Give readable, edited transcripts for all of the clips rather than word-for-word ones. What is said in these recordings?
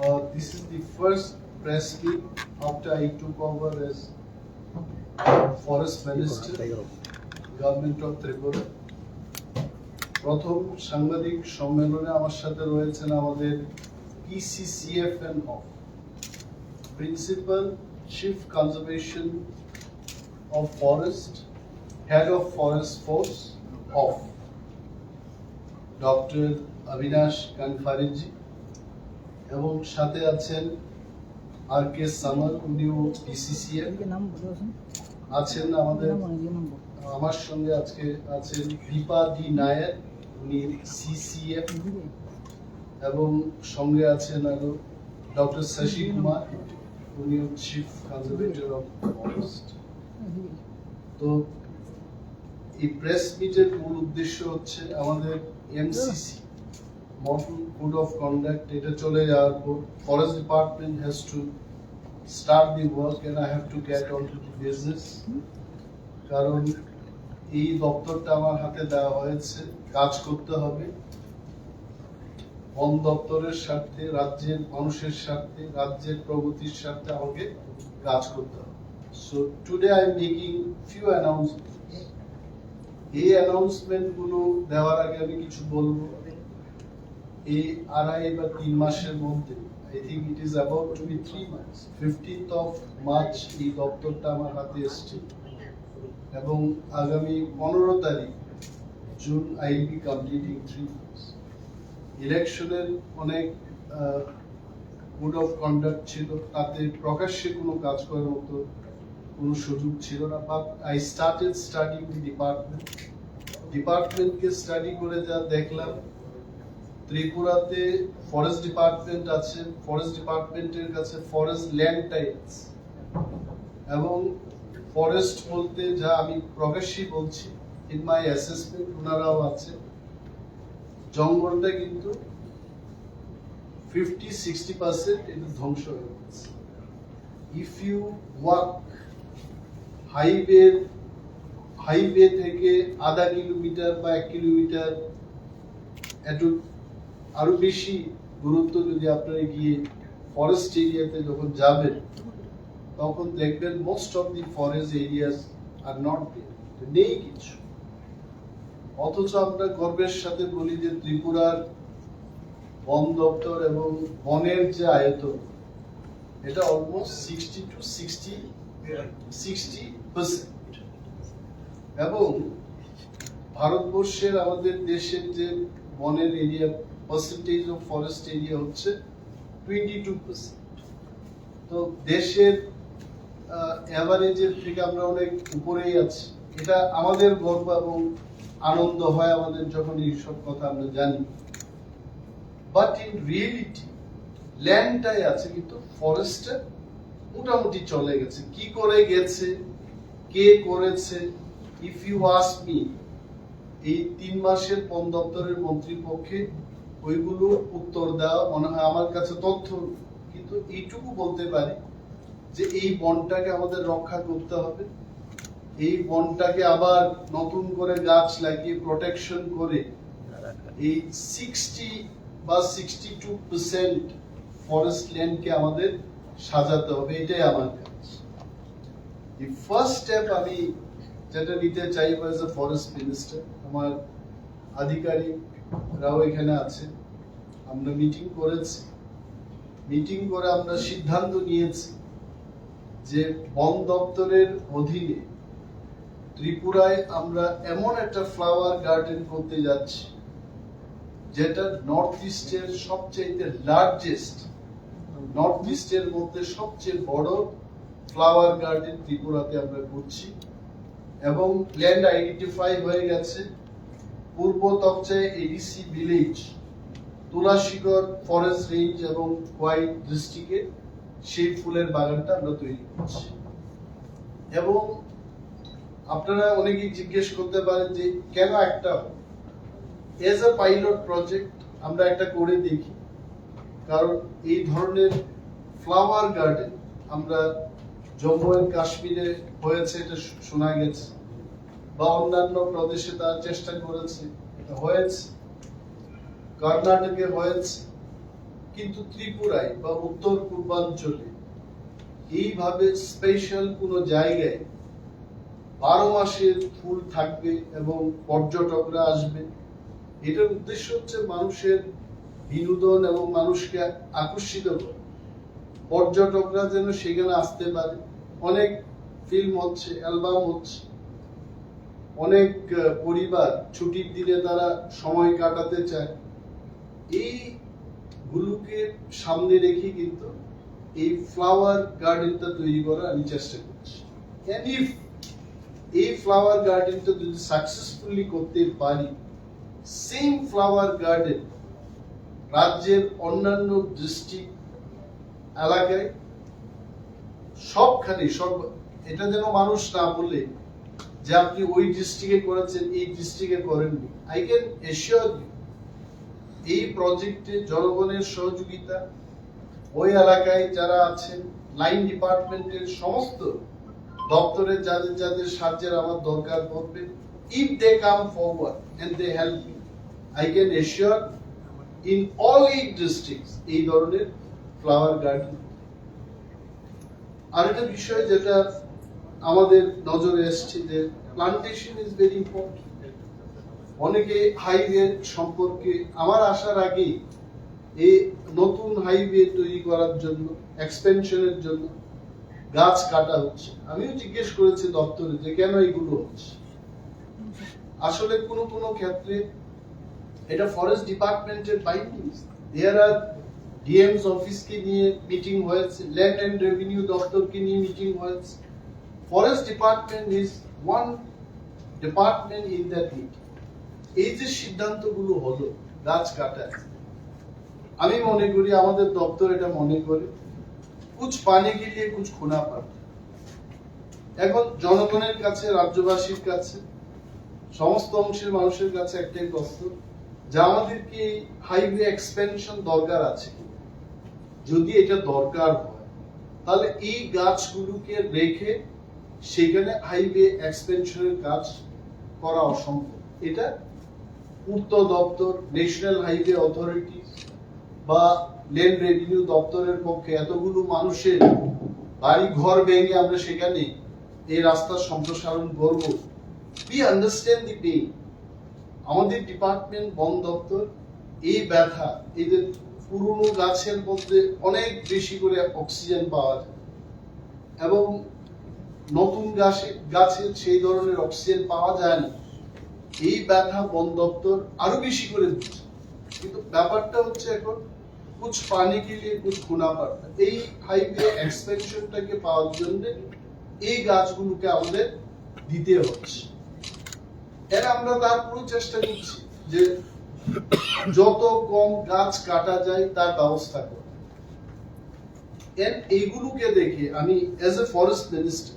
This is the first press meet after I took over as Forest Minister, Government of Tripura. প্রথম সাংবাদিক সম্মেলনে আমার সাথে রয়েছেন আমাদের PCCFN of Principal Chief Conservation of Forest, Head of Forest Force of Dr. Avinash Kanfariji এবং সাথে আছেন RK সামাল, উনিও PCCF আছেন। আমার সঙ্গে আজকে আছেন দীপা ডি নায়ার, উনি CCF, এবং সঙ্গে আছেন আরো ডক্টর শশী কুমার, উনি চিফ কনজারভেটর অফ ফরেস্ট। তো এই প্রেস মিটের মূল উদ্দেশ্য হচ্ছে আমাদের MCC model code of conduct এটা চলে যাওয়ার পর forest department has to start the work and I have to get on to the business. কারণ এই দপ্তরটা আমার হাতে দেওয়া হয়েছে, কাজ করতে হবে বন দপ্তরের স্বার্থে, রাজ্যের মানুষের স্বার্থে, রাজ্যের প্রগতির স্বার্থে আমাকে কাজ করতে হবে। So today I am making few announcement. এই অ্যানাউন্সমেন্ট গুলো দেওয়ার আগে আমি কিছু বলবো। এই 2.5 বা 3 মাসের মধ্যে, I think it is about to be 3 months, 15th of March এই দপ্তরটা আমার হাতে এসছে এবং আগামী 15 তারিখ June I will be completing 3 months. ইলেকশনের অনেক কোড অফ কন্ডাক্ট ছিল, তাতে প্রকাশ্যে কোনো কাজ করার মতো কোনো সুযোগ ছিল না, বাট আই স্টার্টেড স্টাডিং দি ডিপার্টমেন্টকে স্টাডি করে যা দেখলাম, ত্রিপুরাতে ফরেস্ট ডিপার্টমেন্ট আছে, ফরেস্ট ডিপার্টমেন্টের কাছে ফরেস্ট ল্যান্ড টাইটস এবং ফরেস্ট বলতে যা আমি প্রকাশ্যই বলছি, ইন মাই অ্যাসেসমেন্ট ওনারাও আছে, জঙ্গলটা কিন্তু 50-60% এটা ধ্বংস হয়ে গেছে। ইফ ইউ ওয়াক হাইওয়ে থেকে আধা কিলোমিটার বা 1 কিলোমিটার একটু আরো বেশি দূরত্ব যদি আপনারা গিয়ে ফরেস্ট এরিয়াতে যখন যাবেন, তখন দেখবেন most of the forest areas are not there, নেই কিছু। অথচ আমরা গর্বের সাথে বলি যে ত্রিপুরার বন দপ্তর এবং বনের যে আয়তন, এটা অলমোস্ট 60% এবং ভারতবর্ষের আমাদের দেশের যে বনের area percentage of forest area হচ্ছে 22%। তো দেশের এভারেজের থেকে আমরা অনেক উপরেই আছি। এটা আমাদের গর্ব এবং আনন্দ হয় আমাদের যখন এইসব কথা আমরা জানি। বাট ইন রিয়েলিটি ল্যান্ডটাই আছে, কিন্তু ফরেস্টে মোটামুটি চলে গেছে। কি করে গেছে, কে করেছে, ইফ ইউ আস্ক মি, এই 3 মাসের বন দপ্তরের মন্ত্রীর পক্ষে ওইগুলো উত্তর দেওয়া মনে হয় আমার কাছে তথ্য, কিন্তু এইটুকু বলতে পারি যে এই বনটাকে আমাদের রক্ষা করতে হবে। এই বনটাকে আবার নতুন করে গাছ লাগিয়ে প্রোটেকশন করে এই 60 বা 62% ফরেস্ট ল্যান্ডকে আমাদের সাজাতে হবে, এটাই আমার কাজ। এই ফার্স্ট স্টেপ আমি যেটা নিতে চাইবো এজ এ ফরেস্ট মিনিস্টার, আমার আধিকারিকরাও এখানে আছে, আমরা মিটিং করেছি, মিটিং করে আমরা সিদ্ধান্ত নিয়েছি যে বন দপ্তরের অধীনে ত্রিপুরায় আমরা এমন একটা ফ্লাওয়ার গার্ডেন করতে যাচ্ছি যেটা নর্থ ইস্টের সবচেয়ে লার্জেস্ট, নর্থ ইস্টের মধ্যে সবচেয়ে বড় ফ্লাওয়ার গার্ডেন ত্রিপুরাতে আমরা করছি। এবং ল্যান্ড আইডেন্টিফাই হয়ে গেছে, পূর্ব তকচায় এডিসি ভিলেজ, তুলাশিগড় ফরেস্ট রেঞ্জ এবং কোয়াই ডিস্ট্রিক্টে সেই ফুলের বাগানটা আমরা তৈরি করছি। এবং আপনারা অনেকেই জিজ্ঞেস করতে পারেন যে কেন একটা এজ এ পাইলট প্রজেক্ট আমরা একটা করে দেখি, কারণ এই ধরনের ফ্লাওয়ার গার্ডেন আমরা জম্মু এন্ড কাশ্মীরে হয়েছে এটা শোনা গেছে, বা অন্যান্য প্রদেশে তার চেষ্টা করেছে, এটা হয়েছে, কর্ণাটকে হয়েছে, কিন্তু ত্রিপুরায় বা উত্তর পূর্বাঞ্চলে এইভাবে স্পেশাল কোনো জায়গায় 12 মাসের ফুল থাকবে এবং পর্যটকরা আসবে, এটার উদ্দেশ্য হচ্ছে মানুষের বিনোদন এবং মানুষকে আকর্ষিত করা, পর্যটকরা যেন সেখানে আসতে পারে। অনেক ফিল্ম হচ্ছে, অ্যালবাম হচ্ছে, অনেক পরিবার ছুটির দিনে তারা সময় কাটাতে চায়। এই গুলোকে সামনে রেখে কিন্তু এই ফ্লাওয়ার গার্ডেনটা তৈরি করার আমি চেষ্টা করছি। এই ফ্লাওয়ার গার্ডেনটা যদি সাকসেসফুলি করতে পারি, সেম ফ্লাওয়ার গার্ডেন রাজ্যের অন্যান্য ডিস্ট্রিক্ট এলাকায় সবখানে এটা যেন মানুষ না বলে যে আপনি ওই ডিস্ট্রিক্টে করেছেন, এই ডিস্ট্রিক্টে করেননি। আই ক্যান এশিওর ইউ, এই প্রজেক্টে জনগণের সহযোগিতা, ওই এলাকায় যারা আছেন, লাইন ডিপার্টমেন্টের সমস্ত দপ্তরের যাদের যাদের সাহায্যের আমার দরকার পড়বে, if they come forward and they help me, I can assure in all 8 districts এই ধরনের ফ্লাওয়ার গার্ডেন। আরেকটা বিষয় যেটা আমাদের নজরে এসছে যে প্লান্টেশন ইজ ভেরি ইম্পর্টেন্ট। অনেকে হাইওয়ে সম্পর্কে, আমার আসার আগেই এই নতুন হাইওয়ে তৈরি করার জন্য, এক্সপেনশনের জন্য গাছ কাটা হচ্ছে। আমিও জিজ্ঞেস করেছি দপ্তরে যে কেন এগুলো হচ্ছে। আসলে কোনো ক্ষেত্রে এটা ফরেস্ট ডিপার্টমেন্টের বাইন্ডিংস। দেয়ার আর ডিএমস অফিসকে নিয়ে মিটিং হয়েছে, ল্যান্ড এন্ড রেভিনিউ দপ্তরকে নিয়ে মিটিং হয়েছে। Forest department is one department in that meeting. এই যে সিদ্ধান্তগুলো হলো গাছ কাটা, আমি মনে করি আমাদের দপ্তর এটা মনে করে কুছ পানে কে লিয়ে কুছ খোনা পড়তা। এখন জনগণের কাছে, রাজ্যবাসীর কাছে, সমস্ত অংশের মানুষের কাছে একটাই প্রশ্ন যে আমাদেরকে এই হাইওয়ে এক্সপেনশন দরকার আছে। যদি এটা দরকার হয় তাহলে এই গাছগুলোকে রেখে সেখানে হাইওয়ে এক্সপেনশনের কাজ করা অসম্ভব। এটা পূর্ত দপ্তর, ন্যাশনাল হাইওয়ে অথরিটি বা ল্যান্ড রেভিনিউ দপ্তরের পক্ষে এতগুলো মানুষের বাড়ি ঘর ভেঙে আমরা সেখানে এই রাস্তার সম্প্রসারণ করব। We understand the pain. আমাদের ডিপার্টমেন্ট, বন দপ্তর এই ব্যথা, এদের পুরনো গাছের মধ্যে অনেক বেশি করে অক্সিজেন পাওয়া যায় এবং নতুন গাছের সেই ধরনের অক্সিজেন পাওয়া যায় না। এই ব্যথা বন দপ্তর আরো বেশি করে দিচ্ছে। কিন্তু ব্যাপারটা হচ্ছে এখন কুছ পানি কে লিয়ে কুছ খুনা পড়তা। এই হাইওয়ে এক্সপেনশনটাকে পাওয়ার জন্য এই গাছগুলোকে আমাদের দিতে হচ্ছে। এর আমরা তারপরেও চেষ্টা করছি যে যত কম গাছ কাটা যায় তার ব্যবস্থা করা। এইগুলোকে দেখে আমি এজ এ ফরেস্ট মিনিস্টার,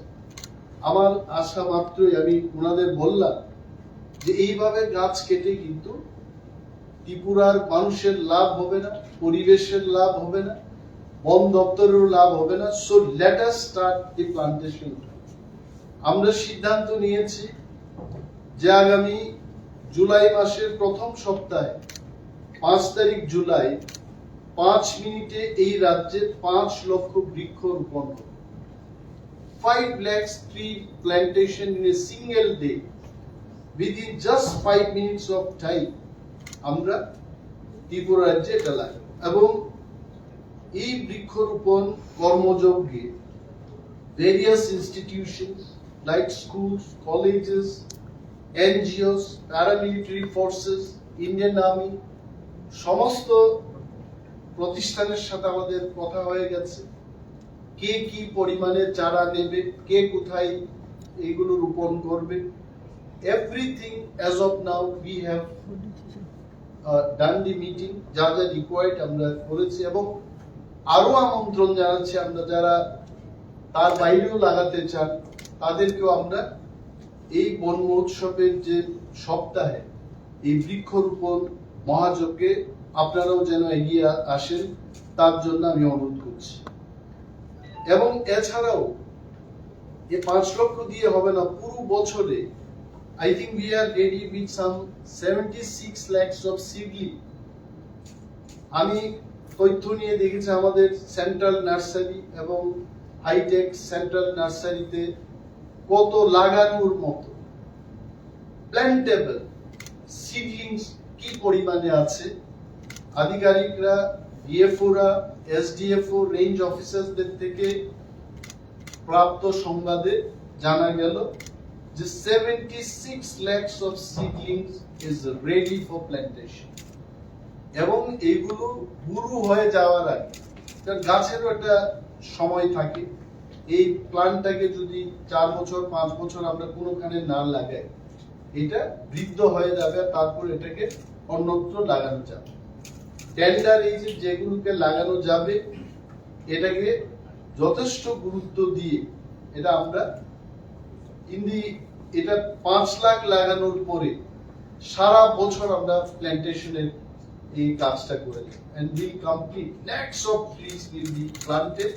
আমার আশা মাত্রই আমি ওনাদের বললাম যে এইভাবে গাছ কেটে কিন্তু ত্রিপুরার মানুষের লাভ হবে না, পরিবেশের লাভ হবে না, বন দপ্তরেরও লাভ হবে না। সো লেট আস স্টার্ট দি প্লান্টেশন। আমরা সিদ্ধান্ত নিয়েছি যে আগামী জুলাই মাসের প্রথম সপ্তাহে 5 তারিখ জুলাই 5 মিনিটে এই রাজ্যে 5 লক্ষ বৃক্ষ রোপণ হবে। 5 lakhs tree plantation in a single day within just 5 minutes of time আমরা ত্রিপুরা রাজ্যে এটা লাগাবো। এবং এই বৃক্ষরোপণ কর্মযজ্ঞে various institutions like schools, colleges, NGOs, paramilitary forces, Indian Army, সমস্ত প্রতিষ্ঠানের সাথে আমাদের কথা হয়ে গেছে। কে কি পরিমাণে চারা নেবে, কে কোথায় এইগুলো রোপণ করবে, everything as of now we have done the meeting, যা যা রিকোয়ার্ড আমরা করেছি এবং আরো আমন্ত্রণ জানাচ্ছি আমরা যারা তার বাইরেও লাগাতে চান তাদেরকেও আমরা এই বন মহোৎসবের যে সপ্তাহে এই বৃক্ষরোপণ মহাযজ্ঞে আপনারাও যেন এগিয়ে আসেন তার জন্য আমি অনুরোধ করছি। এবং এছাড়াও এই 5 লক্ষ দিয়ে হবে না, পুরো বছরে I think we are ready with some 76 lakhs of seedling. আমি তথ্য নিয়ে দেখেছে আমাদের সেন্ট্রাল নার্সারি এবং হাইটেক সেন্ট্রাল নার্সারিতে কত লাগানোর মতো প্ল্যান্টেবল সিডলিংস কি পরিমাণে আছে। আধিকারিকরা, ডিএফওরা, এসডিএফও, রেঞ্জ অফিসারদের থেকে প্রাপ্ত সংবাদে জানা গেল যে 76 lakhs of seedlings is ready for plantation, এবং এইগুলো বুরু হয়ে যাওয়ার আগে, কারণ গাছেরও একটা সময় থাকে, এই প্ল্যান্টটাকে যদি 4 বছর 5 বছর আমরা কোনোখানে না লাগাই এটা বৃদ্ধ হয়ে যাবে, তারপর এটাকে অন্যত্র লাগানো যাবে। টেন্ডার এই যেগুলোকে লাগানো যাবে এটাকে যথেষ্ট গুরুত্ব দিয়ে এটা আমরা এটা 5 লাখ লাগানোর পরে সারা বছর আমরা প্ল্যান্টেশনের এই কাজটা করে দিই and we'll complete lakhs of trees will be planted।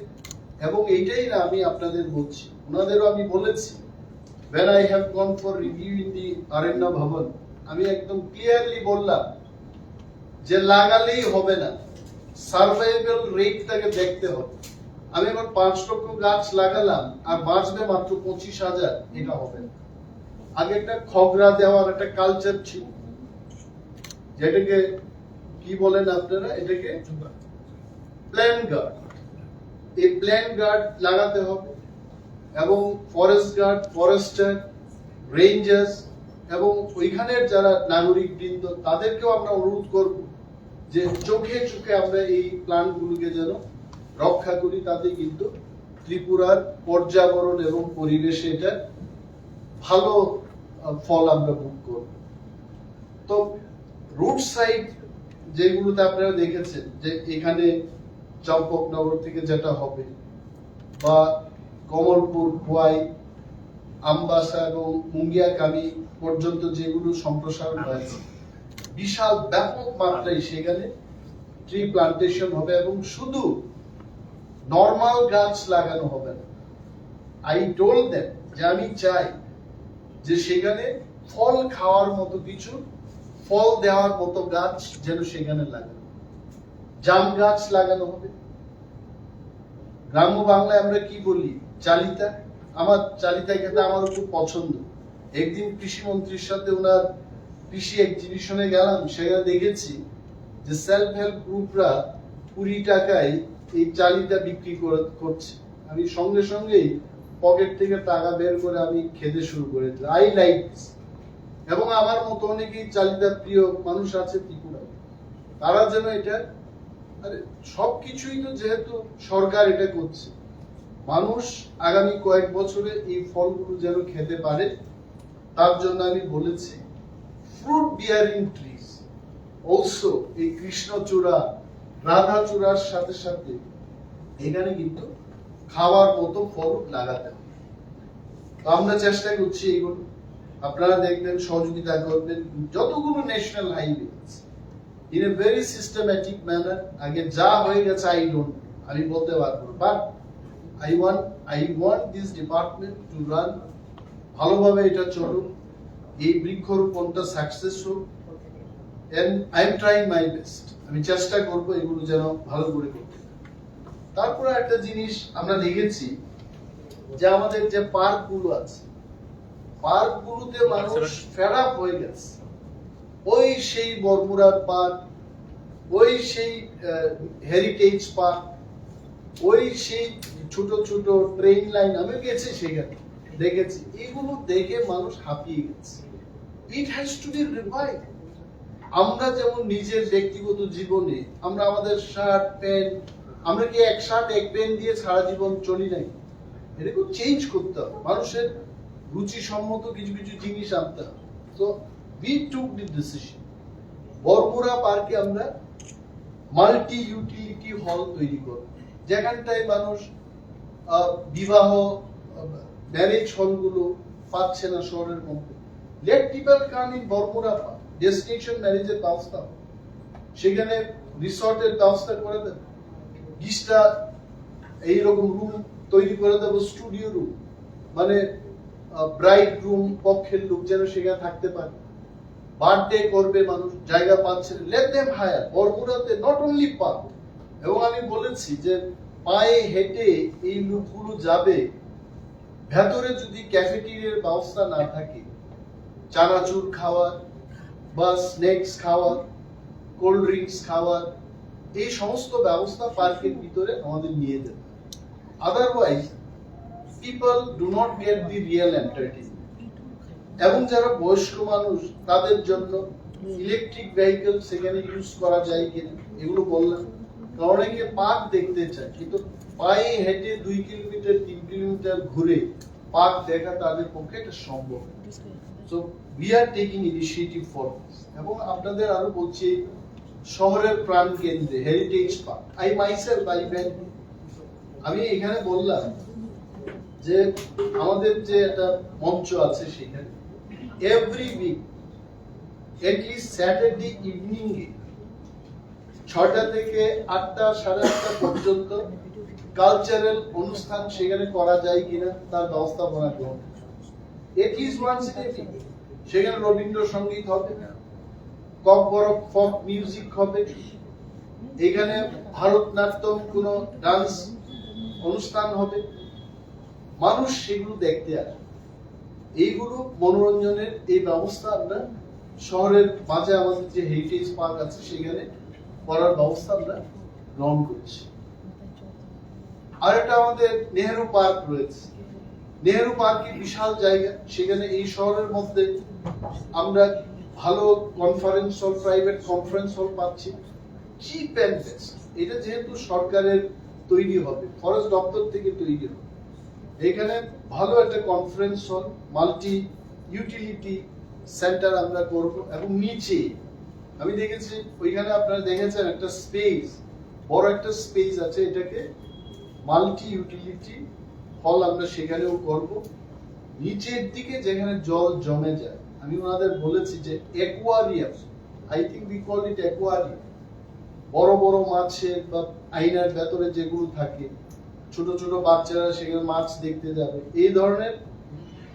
এবং এইটাই না আমি আপনাদের বলছি, ওনাদেরও আমি বলেছি when I have gone for review in the Aranya Bhavan, আমি একদম ক্লিয়ারলি বললাম যে লাগালেই হবে না, সার্ভাইভাল রেটটাকে দেখতে হবে। আমি এখন 5 লক্ষ গাছ লাগালাম আর বাঁচবে মাত্র 25,000, এটা হবে না। আগে একটা খগরা দেওয়ার একটা কালচার ছিল, যেটাকে কি বলেন আপনারা, এটাকে প্ল্যান গার্ড। এই প্ল্যান গার্ড লাগাতে হবে এবং ফরেস্ট গার্ড, ফরেস্টার, রেঞ্জার্স এবং ওইখানের যারা নাগরিক বৃন্দ তাদেরকেও আমরা অনুরোধ করব যে চোখে চোখে আমরা এই প্ল্যান্টগুলোকে যেন রক্ষা করি, তাতে কিন্তু ত্রিপুরার পর্যাবরণ এবং পরিবেশে এটা ভালো ফল আমরা ভোগ করব। তো রুট সাইড যেগুলোতে আপনারা দেখেছেন যে এখানে চম্পকনগর থেকে যেটা হবে বা কমলপুর, খোয়াই, আমবাসা এবং মুঙ্গিয়াকামি পর্যন্ত যেগুলো সম্প্রসারণ হয়েছে, বিশাল ব্যাপক মাত্রায় সেখানে ট্রি প্লান্টেশন হবে এবং শুধু নরমাল গাছ লাগানো হবে না। আই টোল্ড দেম যে আমি চাই যে সেখানে ফল খাওয়ার মতো কিছু, ফল দেওয়ার মতো গাছ যেন সেখানে লাগানো, জাম গাছ লাগানো হবে। গ্রাম্য বাংলায় আমরা কি বলি, চালিতা। আমার চালিতা খেতে আমার খুব পছন্দ। একদিন কৃষি মন্ত্রীর সাথে ওনার কৃষি এক্সিবিশনে গেলাম, সেখানে দেখেছি যে সেলফ হেল্প গ্রুপরা 20 টাকায় এই চালিতা বিক্রি করছে। আমি সঙ্গে সঙ্গেই পকেট থেকে টাকা বের করে আমি খেতে শুরু করে দিলাম। I like this. এবং আমার মতো অনেকেই চালিতা প্রিয় মানুষ আছে ত্রিপুরায়, তারা যেন এটা, আরে সবকিছুই তো যেহেতু সরকার এটা করছে, মানুষ আগামী কয়েক বছরে এই ফলগুলো যেন খেতে পারে, তার জন্য আমি বলেছি ফ্রুট বিয়ারিং ট্রিজ অলসো, এই কৃষ্ণচূড়া, রাধাচূড়ার সাথে সাথে এখানে কিন্তু খাওয়ার মতো ফল লাগাতে হবে। তো আমরা চেষ্টা করছি এইগুলো, আপনারা দেখবেন, সহযোগিতা করবেন। যতগুলো national highway in a very systematic manner, আগে যা হয়ে গেছে আমি বলতে পারবো, but I want this department to run ভালোভাবে, এটা চলুক, এই বৃক্ষরোপণটা সাকসেস হোক, and I am trying my best, আমি চেষ্টা করব এগুলো যেন ভালো করে করতে। তারপরে একটা জিনিস আমরা দেখেছি যে আমাদের যে পার্কগুলো আছে, পার্কগুলোতে মানুষ ফেড আপ হয়ে গেছে। ওই সেই বরমুরার পার্ক, ওই সেই হেরিটেজ পার্ক, ওই সেই ছোট ছোট ট্রেন লাইন, আমি গেছি সেখানে দেখেছি, এগুলো দেখে মানুষ হাঁপিয়ে গেছে। It has to be revived. আমরা যেমন নিজের ব্যক্তিগত জীবনে আমরা আমাদের শার্ট প্যান্ট, আমরা কি এক শার্ট এক প্যান্ট দিয়ে সারা জীবন চলি নাই? এটাকে চেঞ্জ করতে হবে, মানুষের রুচি সম্মত কিছু কিছু জিনিস আনতে হবে। তো we took the decision, Baramura পার্কে আমরা মাল্টি ইউটিলিটি হল তৈরি করব, যেখানটায় মানুষ বিবাহ, ম্যারেজ হলগুলো পাচ্ছে না শহরের মধ্যে। Let people come in Baramura park, destination ম্যারেজের ব্যবস্থা, সেখানে রিসর্টের ব্যবস্থা করে দেব, 20টা এইরকম রুম তৈরি করে দেবো, স্টুডিও রুম, মানে ব্রাইড রুম পক্ষের লোক যেন সেখানে থাকতে পারে। বার্থডে করবে মানুষ, জায়গা পাচ্ছে, লেট দেম হায়ার। বরমুরাতে নট অনলি পার্ক, এবং আমি বলেছি যে পায়ে হেঁটে এই লোকগুলো যাবে, ভেতরে যদি ক্যাফেটেরিয়ার ব্যবস্থা না থাকে, চানাচুর খাওয়ার বা স্ন্যাক্স খাওয়ার, কোল্ড ড্রিঙ্কস খাওয়ার, এই সমস্ত ব্যবস্থা পার্কের ভিতরে আমাদের নিয়ে যেতে। Otherwise people do not get the real entertainment. এবং যারা বয়স্ক মানুষ তাদের জন্য ইলেকট্রিক ভেহিকল সেখানে ইউজ করা যায় কিনা এগুলো বললাম। অনেকে পার্ক দেখতে চায়, কিন্তু পায়ে হেঁটে 2 কিলোমিটার 3 কিলোমিটার ঘুরে পার্ক দেখা তাদের পক্ষে এটা সম্ভব। So we are taking initiative for this. এবং আপনাদের আরো বলছি, শহরের প্রাণ কেন্দ্রে হেরিটেজ পার্ক, আই মাইসেলফ আমি এখানে বললাম যে আমাদের যে একটা মঞ্চ আছে সেখানে every week at least Saturday evening এ 6টা থেকে 8টা 8:30 পর্যন্ত কালচারাল অনুষ্ঠান সেখানে করা যায় কিনা তার ব্যবস্থাপনা করুন। At least once in a week সেখানে রবীন্দ্রসঙ্গীত হবে, ককবরক ফক মিউজিক হবে, এখানে ভারতনাট্যম কোন ডান্স অনুষ্ঠান হবে, মানুষ সেগুলো দেখতে আসে। এইগুলো মনোরঞ্জনের এই ব্যবস্থা আমরা শহরের মাঝে আমাদের যে হেরিটেজ পার্ক আছে সেখানে করার ব্যবস্থা আমরা গ্রহণ করছি। আর একটা আমাদের নেহেরু পার্ক রয়েছে। নেহেরু পার্কে বিশাল জায়গা, সেখানে এই শহরের মধ্যে আমরা ভালো conference hall, private conference hall পাচ্ছি, চিপ এন্ড বেস্ট। এটা যেহেতু সরকারের তৈরি হবে, ফরেস্ট দপ্তর থেকে তৈরি হবে, এখানে ভালো একটা conference hall, multi utility centre আমরা করব। এবং নিচে আমি দেখেছি ওইখানে আপনারা দেখেছেন একটা স্পেস, বড় একটা স্পেস আছে, এটাকে মাল্টি ইউটিলিটি হল আমরা সেখানেও করব। নিচের দিকে যেখানে জল জমে যায়, আমি ওনাদের বলেছি যে aquarium, I think we call it aquarium, বড় বড় মাছের বা আইনার ভেতরে যেগুলো থাকে, ছোট ছোট বাচ্চারা সেখানে মাছ দেখতে যাবে, এই ধরনের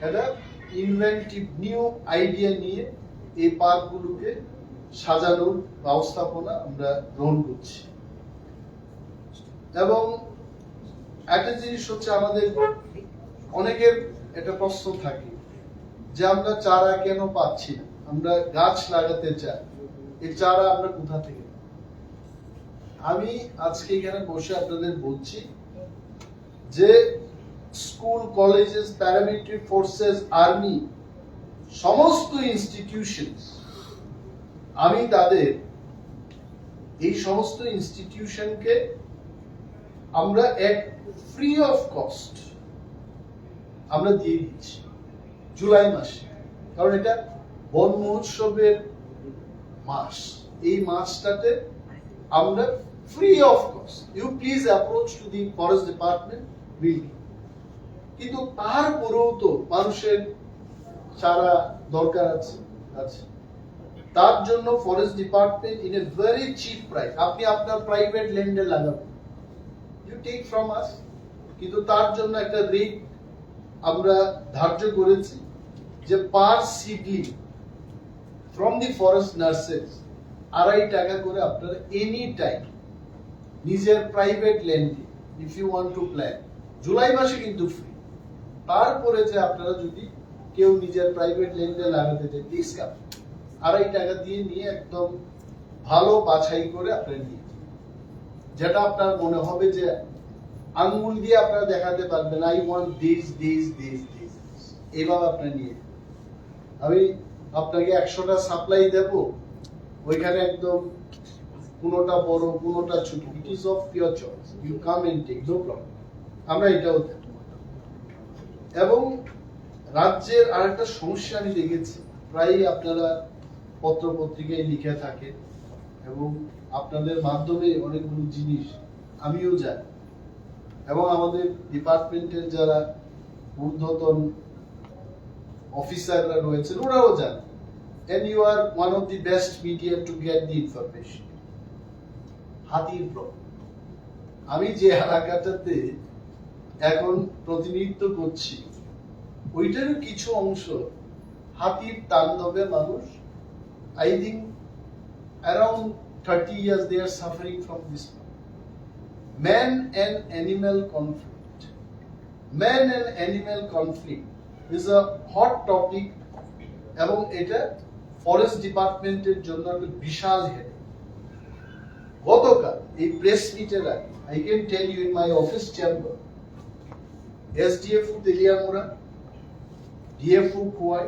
একটা ইনভেন্টিভ নিউ আইডিয়া নিয়ে এই পার্কগুলোকে সাজানোর ব্যবস্থাপনা আমরা গ্রহণ করছি। এবং একটা জিনিস হচ্ছে, আমাদের অনেকের একটা প্রশ্ন থাকে যে আমরা চারা কেন পাচ্ছি না, আমরা গাছ লাগাতে চাই, এই চারা আমরা কোথা থেকে? আমি আজকে এখানে বসে আপনাদের বলছি যে school, colleges, paramilitary forces, army, সমস্ত ইনস্টিটিউশনস, আমি তাদের এই সমস্ত ইনস্টিটিউশনকে আমরা এক ফ্রি অফ কস্ট আমরা দিয়ে দিচ্ছি জুলাই মাসে। কারণ এটা বন মহোৎসবের মাস, এই মাসটাতে আমরা free of cost, you please approach to the forest department will. কিন্তু তারপরেও তো মানুষের চারা দরকার আছে, তার জন্য forest department in a very cheap price, আপনি আপনার প্রাইভেট ল্যান্ডে লাগাবেন, ইউ টেক ফ্রম আস, কিন্তু তার জন্য একটা রেট আমরা ধার্য করেছি যে per seedling from the forest nurseries 2.5 টাকা করে আপনারা এনি টাইম নিজের প্রাইভেট ল্যান্ডে if you want to plan, জুলাই মাসে কিন্তু ফ্রি। তারপরে যে আপনারা যদি কেউ নিজের প্রাইভেট ল্যান্ডে লাগাতে চায়, প্লিজ কাম, 2.5 টাকা দিয়ে নিয়ে একদম ভালো বাছাই করে আপনারা নিয়ে, যেটা আপনার মনে হবে যে আঙ্গুল দিয়ে আপনারা দেখাতে পারবেন I want this this this this, এইভাবে আপনারা নিয়ে। আমি আপনাকে 100টা সাপ্লাই দেব, ওইখানে একদম কোনোটা বড় কোনোটা ছোট, it is of your choice, you come and take, no problem, আমরা এটাও দেব। এবং রাজ্যের আরেকটা সমস্যা আমি দেখেছি, প্রায়ই আপনারা পত্র পত্রিকায় লিখে থাকেন এবং আপনাদের মাধ্যমে অনেকগুলো জিনিস আমিও জানি, এবং আমাদের ডিপার্টমেন্টের যারা ঊর্ধ্বতন অফিসাররা রয়েছেন ওরাও জানেন, and you are one of the best media to get the information. হাতির প্রবলেম, আমি যে এলাকাটাতে এখন প্রতিনিধিত্ব করছি ওইটারও কিছু অংশ হাতির তাণ্ডবে মানুষ, I think around 30 years they are suffering from this. man and animal conflict. Man and animal conflict is a hot topic এবং এটা ফরেস্ট ডিপার্টমেন্টের জন্য একটা বিশাল হেডেক। গতকাল এই প্রেস মিটের আগে I can tell you in my office chamber SDFO Teliamura, DFO Khowai,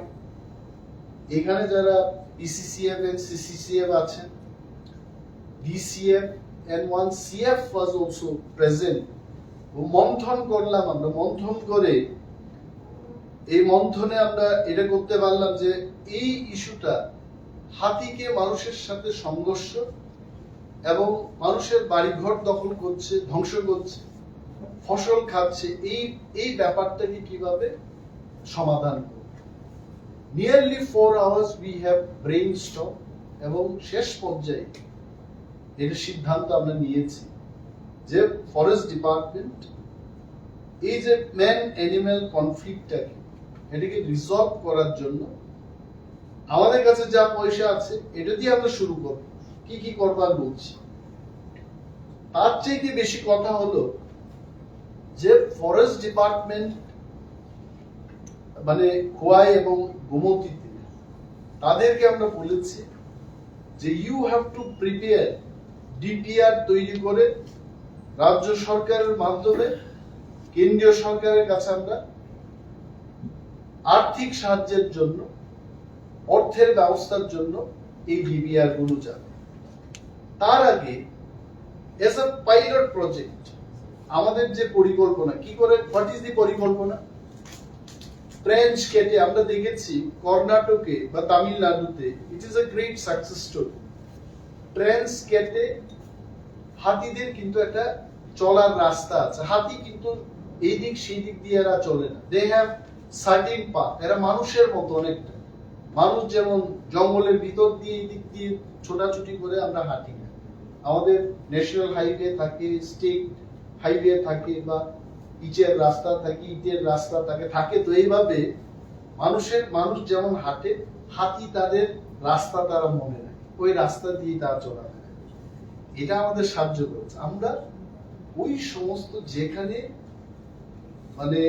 এখানে যারা পিসিসিএফ এন্ড সিসিসিএফ আছেন, DCF and one CF was also present. মন্থন করলাম, আমরা মন্থন করে এই মন্থনে আমরা এটা করতে পারলাম যে এই ইস্যুটা হাতিকে মানুষের সাথে সংঘর্ষ এবং মানুষের বাড়িঘর দখল করছে, ধ্বংস করছে, ফসল খাচ্ছে, এই ব্যাপারটাকে কিভাবে সমাধান করব। Nearly 4 hours we have brainstorm এবং শেষ পর্যায়ে এর সিদ্ধান্ত আমরা নিয়েছি যে ফরেস্ট ডিপার্টমেন্ট এই যে ম্যান অ্যানিম্যাল কনফ্লিক্টটাকে এটাকে রিজলভ করার জন্য আমাদের কাছে যা পয়সা আছে এটা দিয়ে আমরা শুরু করব। কি কি করবার বলছি, তার চেয়ে বেশি কথা হলো যে ফরেস্ট ডিপার্টমেন্ট মানে খোয়াই এবং গোমতীতে তাদেরকে আমরা বলেছি যে you have to prepare DPR তৈরি করে রাজ্য সরকারের মাধ্যমে কেন্দ্রীয় সরকারের কাছে আমরা আর্থিক সাহায্যের জন্য, অর্থের ব্যবস্থার জন্য এই ডিপিআর গুলো যাবে। তার আগে এস আ পাইলট প্রজেক্ট আমাদের যে পরিকল্পনা কি করে, হোয়াট ইজ দি পরিকল্পনা, ট্রেঞ্চ কেটে আমরা দেখেছি কর্ণাটকে বা তামিলনাড়ুতে it is a great success story. Trench কেটে হাতিদের কিন্তু একটা চলার রাস্তা আছে, হাতি কিন্তু এই দিক সেই দিক দিয়ে এরা চলে না, দে হ্যাভ সার্টেন পাথ, এরা মানুষের মতো অনেকটা, মানুষ যেমন জঙ্গলের ভিতর দিয়ে এই দিক দিয়ে ছোটাছুটি করে আমরা হাঁটি না, আমাদের ন্যাশনাল হাইওয়ে থাকে, স্টেট হাইওয়ে থাকে বা ইটের রাস্তা থাকে, ইটের রাস্তা থাকে তো এইভাবে মানুষ যেমন হাঁটে, হাতি তাদের রাস্তা তারা মনে নেয়, ওই রাস্তা দিয়ে তারা চলা। এটা আমাদের সাহায্য করেছে। আমরা ওই সমস্ত যেখানে মানে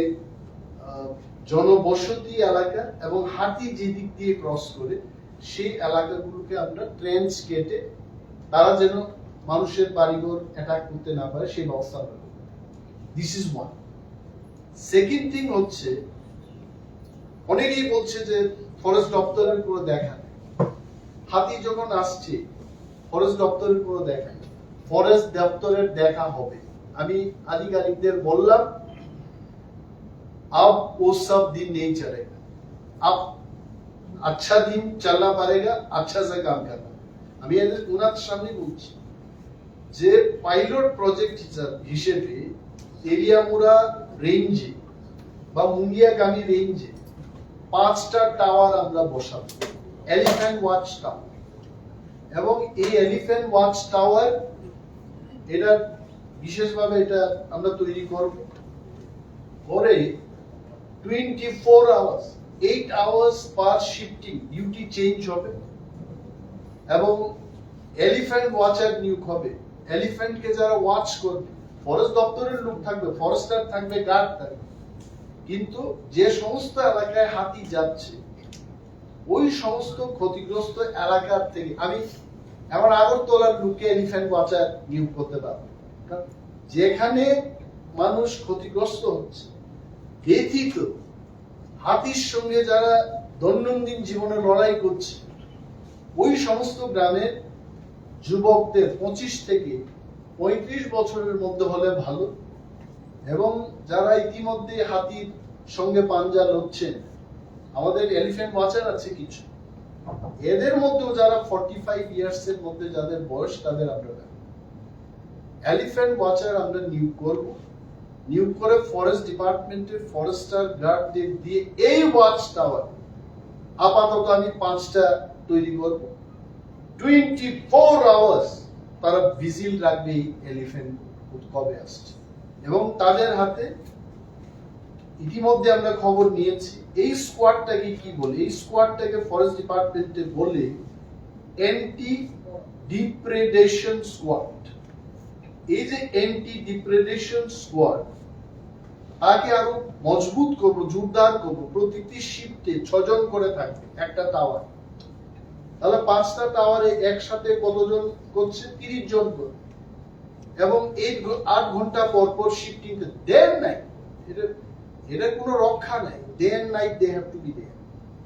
জনবসতি এলাকা এবং হাতি যে দিক দিয়ে ক্রস করে সেই এলাকাগুলোকে আমরা ট্রেঞ্চ কেটে তারা যেন মানুষের বাড়িঘর অ্যাটাক করতে না পারে সেই ব্যবস্থা আমরা করব। This is one. Second thing হচ্ছে, অনেকেই বলছে যে ফরেস্ট দপ্তরের কোনো দেখা নেই, হাতি যখন আসছে ফরেস্ট দপ্তরের কোনো দেখা নেই, ফরেস্ট দপ্তরের দেখা হবে। আমি আধিকারিকদের বললাম अब वो सब दिन नहीं चलेगा, अब अच्छा दिन चलना पड़ेगा, अच्छा से काम करना। আমি এদের উনার সামনে বলছি যে পাইলট প্রজেক্ট হিসেবে তেলিয়ামুড়া রেঞ্জে বা মুঙ্গিয়াকামি রেঞ্জে 5টা টাওয়ার আমরা বসাবো, এলিফ্যান্ট ওয়াচ টাওয়ার। এবং এই এলিফ্যান্ট ওয়াচ টাওয়ার এটা বিশেষভাবে এটা আমরা তৈরি করব করে 24 hours 8 hours পার শিফটিং ডিউটি চেঞ্জ হবে এবং এলিফ্যান্ট ওয়াচার নিয়োগ হবে। এলিফ্যান্টকে যারা ওয়াচ করবে, ফরেস্ট দপ্তরের লোক থাকবে, ফরেস্টার থাকবে, গার্ড থাকবে, কিন্তু যে সমস্ত এলাকায় হাতি যাচ্ছে ওই সমস্ত ক্ষতিগ্রস্ত এলাকার থেকে আমি আমার আগরতলার লোককে এলিফ্যান্ট ওয়াচার নিয়োগ করতে পারবো, যেখানে মানুষ ক্ষতিগ্রস্ত হচ্ছে। ব্যতীত হাতির সঙ্গে যারা দৈনন্দিন জীবনে লড়াই করছে ওই সমস্ত গ্রামের যুবকদের 25 থেকে 35 বছরের মধ্যে হলে ভালো, এবং যারা ইতিমধ্যে হাতির সঙ্গে পাঞ্জা লড়ছেন, আমাদের এলিফ্যান্ট ওয়াচার আছে কিছু, এদের মধ্যেও যারা 45 ইয়ার্স এর মধ্যে যাদের বয়স তাদের আমরা এলিফ্যান্ট ওয়াচার আমরা নিয়োগ করব। নিয়োগ করে ফরেস্ট ডিপার্টমেন্টের ফরেস্টার গার্ডদের দিয়ে এই ওয়াচ টাওয়ার আপাতত আমি 5টা তৈরি করব। 24 আওয়ার্স তারা ভিজিল রাখবে এলিফ্যান্ট কবে আসছে, এবং তাদের হাতে ইতিমধ্যে আমরা খবর নিয়েছি এই স্কোয়াডটাকে কি বলে, এই স্কোয়াডটাকে ফরেস্ট ডিপার্টমেন্টে বলে অ্যান্টি ডিপ্রেডেশন স্কোয়াড। এই যে অ্যান্টি ডিপ্রেডেশন স্কোয়াড, তাকে আরো মজবুত করব, জোরদার করব। প্রতিটি শিফটে 6 জন করে থাকবে একটা টাওয়ার। তাহলে 5টা টাওয়ারে একসাথে কতজন করছে? 30 জন করে। এবং 8 ঘন্টা পর পর শিফটিং, ডে এন্ড নাইট। এটা কোনো রক্ষা নাই। Day and night they have to be there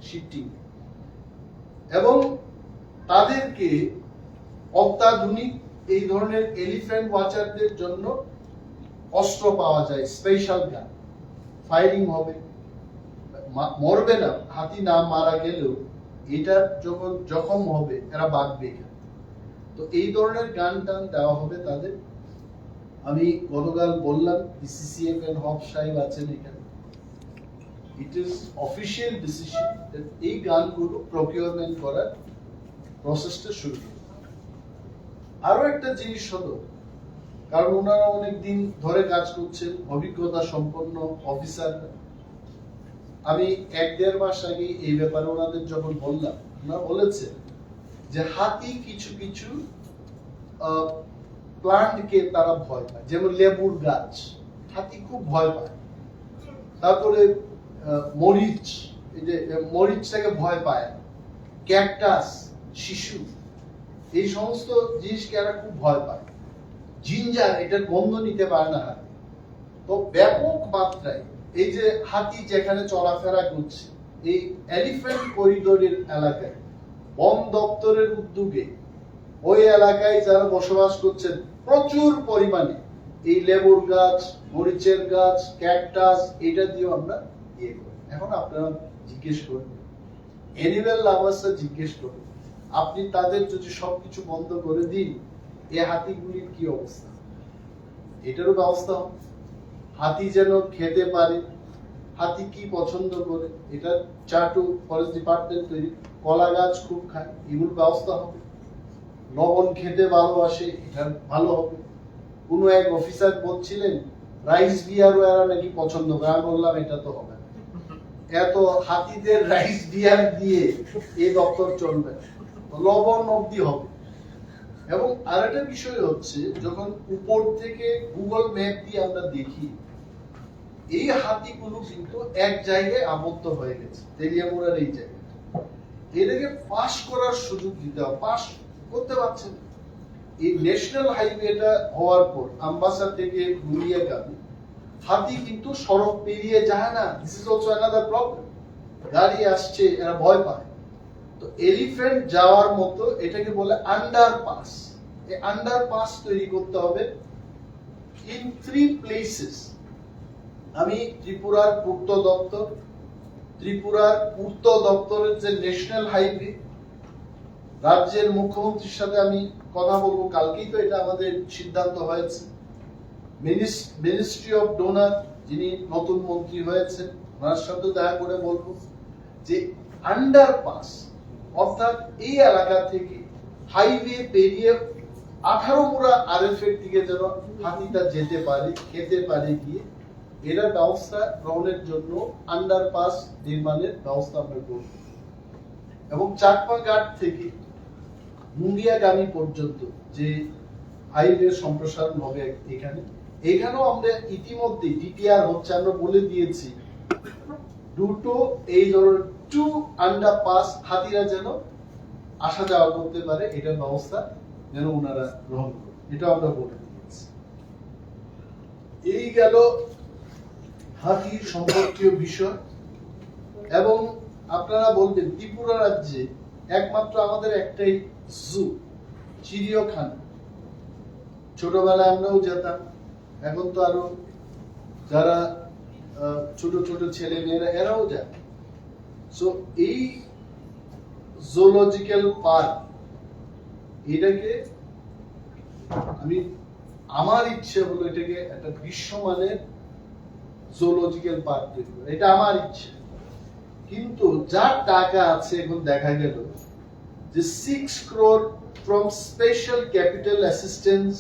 shifting. এবং তাদেরকে অত্যাধুনিক এই ধরনের এলিফ্যান্ট ওয়াচারদের জন্য অস্ত্র পাওয়া যায়, স্পেশাল গান। ফায়ারিং হবে, মরবে না, হাতি না মারা গেলেও এটা যখন জখম হবে এরা বাঁচবে। তো এই ধরনের গান টান দেওয়া হবে তাদের। আমি গতকাল বললাম বিসিসিএফ এন্ড হক সাহেব আছেন এখানে। ইট ইজ অফিসিয়াল ডিসিশন এই গানগুলো প্রকিউরমেন্ট করার প্রসেসটা শুরু করবে। আরো একটা জিনিস হলো, কারণ ওনারা অনেকদিন ধরে কাজ করছেন, অভিজ্ঞতা সম্পন্ন অফিসার। আমি 1-1.5 মাস আগে এই ব্যাপারে ওনাদের যখন বললাম, ওনারা বলেছেন যে হাতি কিছু কিছু প্লান্টকে তারা ভয় পায়, যেমন লেবুর গাছ হাতি খুব ভয় পায়। তারপরে মরিচ, এই যে মরিচটাকে ভয় পায়। ক্যাকটাস, শিশু, এই সমস্ত জিনিসকে এরা খুব ভয় পায়। জিঞ্জার, এটার গন্ধ নিতে পারে না হাতি। তো ব্যাপক মাত্রায় এই যে হাতি যেখানে চলাফেরা করছে এই এলিফ্যান্ট করিডোরের এলাকায়, বন দপ্তরের উদ্যোগে ওই এলাকায় যারা বসবাস করছেন প্রচুর পরিমাণে এই লেবুর গাছ, মরিচের গাছ, ক্যাকটাস, এটা দিয়ে আমরা ইয়ে করি। এখন আপনারা জিজ্ঞেস করবেন, অ্যানিমেল লাভার্সরা জিজ্ঞেস করবেন, আপনি তাদের যদি সবকিছু বন্ধ করে দিন এই হাতিগুলির কি অবস্থা? এটারও ব্যবস্থা হবে। হাতি যেন খেতে পারে, হাতি কি পছন্দ করে, এটা চাটু ফরেস্ট ডিপার্টমেন্ট তৈরি। কলা গাছ খুব খায়, এগুলোর ব্যবস্থা হবে। লবণ খেতে ভালোবাসে, এটা ভালো হবে। কোন এক অফিসার বলছিলেন রাইস বিয়ারও এরা নাকি পছন্দ করে। আমি বললাম এটা তো হবে না, এত হাতিদের রাইস বিয়ার দিয়ে এই দপ্তর চলবে না, লবণ অবধি হবে। এবং আরেকটা বিষয় হচ্ছে, যখন উপর থেকে গুগল ম্যাপ দিয়ে আমরা দেখি এই হাতিগুলো কিন্তু এক জায়গায় আবদ্ধ হয়ে গেছে, তেলিয়ামুড়ার এই জায়গায়। এটাকে পাস করার সুযোগ দিতে হবে, পাস করতে পারছে না। এই ন্যাশনাল হাইওয়েটা হওয়ার পর আমবাসা থেকে গুলিয়াগামী হাতি কিন্তু সড়ক পেরিয়ে যায় না। This is also another problem. গাড়ি আসছে, এরা ভয় পায়। তো এলিফ্যান্ট যাওয়ার মতো এটাকে বলে আন্ডারপাস। এই আন্ডারপাস তৈরি করতে হবে ইন 3 প্লেসেস। আমি ত্রিপুরার পূর্ত দপ্তরের যে ন্যাশনাল হাইওয়ে, রাজ্যের মুখ্যমন্ত্রীর সাথে আমি কথা বলবো, কালকেই তো এটা আমাদের সিদ্ধান্ত হয়েছে। মিনিস্ট্রি অফ ডোনার, যিনি নতুন মন্ত্রী হয়েছেন, ওনার সাথে দেখা করে বলবো যে আন্ডারপাস, অর্থাৎ এই এলাকা থেকে হাইওয়ে পেরিয়ে 18 মুড়া আরএফ এর দিকে যেন হাতিটা যেতে পারে, খেতে পারে গিয়ে, এর ব্যবস্থা গ্রহণের জন্য আন্ডারপাস নির্মাণের ব্যবস্থা আমরা করব। এবং চাকমা ঘাট থেকে মুঙ্গিয়াগামী পর্যন্ত যে হাইওয়ে সম্প্রসারণ হবে এখানেও আমরা ইতিমধ্যে ডিটিআর হচ্ছে, আমরা বলে দিয়েছি দুটো এই ধরনের 2 আন্ডারপাস হাতিরা যেন আসা যাওয়া করতে পারে, এটার ব্যবস্থা যেন ওনারা গ্রহণ করে, এটা আমরা বলে দিয়েছি। এই গেল হাতির সম্পর্কীয় বিষয়। এবং আপনারা বলবেন ত্রিপুরা রাজ্যে একমাত্র আমাদের একটাই জু, চিড়িয়াখানা। ছোটবেলায় আমরাও যেতাম, এখন তো আরো যারা ছোট ছোট ছেলে মেয়েরা এরাও যায়। সো এই জুলজিক্যাল পার্ক, এটাকে আমার ইচ্ছে হলো এটাকে একটা বিশ্বমানের জুলজিক্যাল পার্ক তৈরি করা, এটা আমার ইচ্ছে। কিন্তু যার টাকা আছে, এখন দেখা গেল যে 6 crore from special capital assistance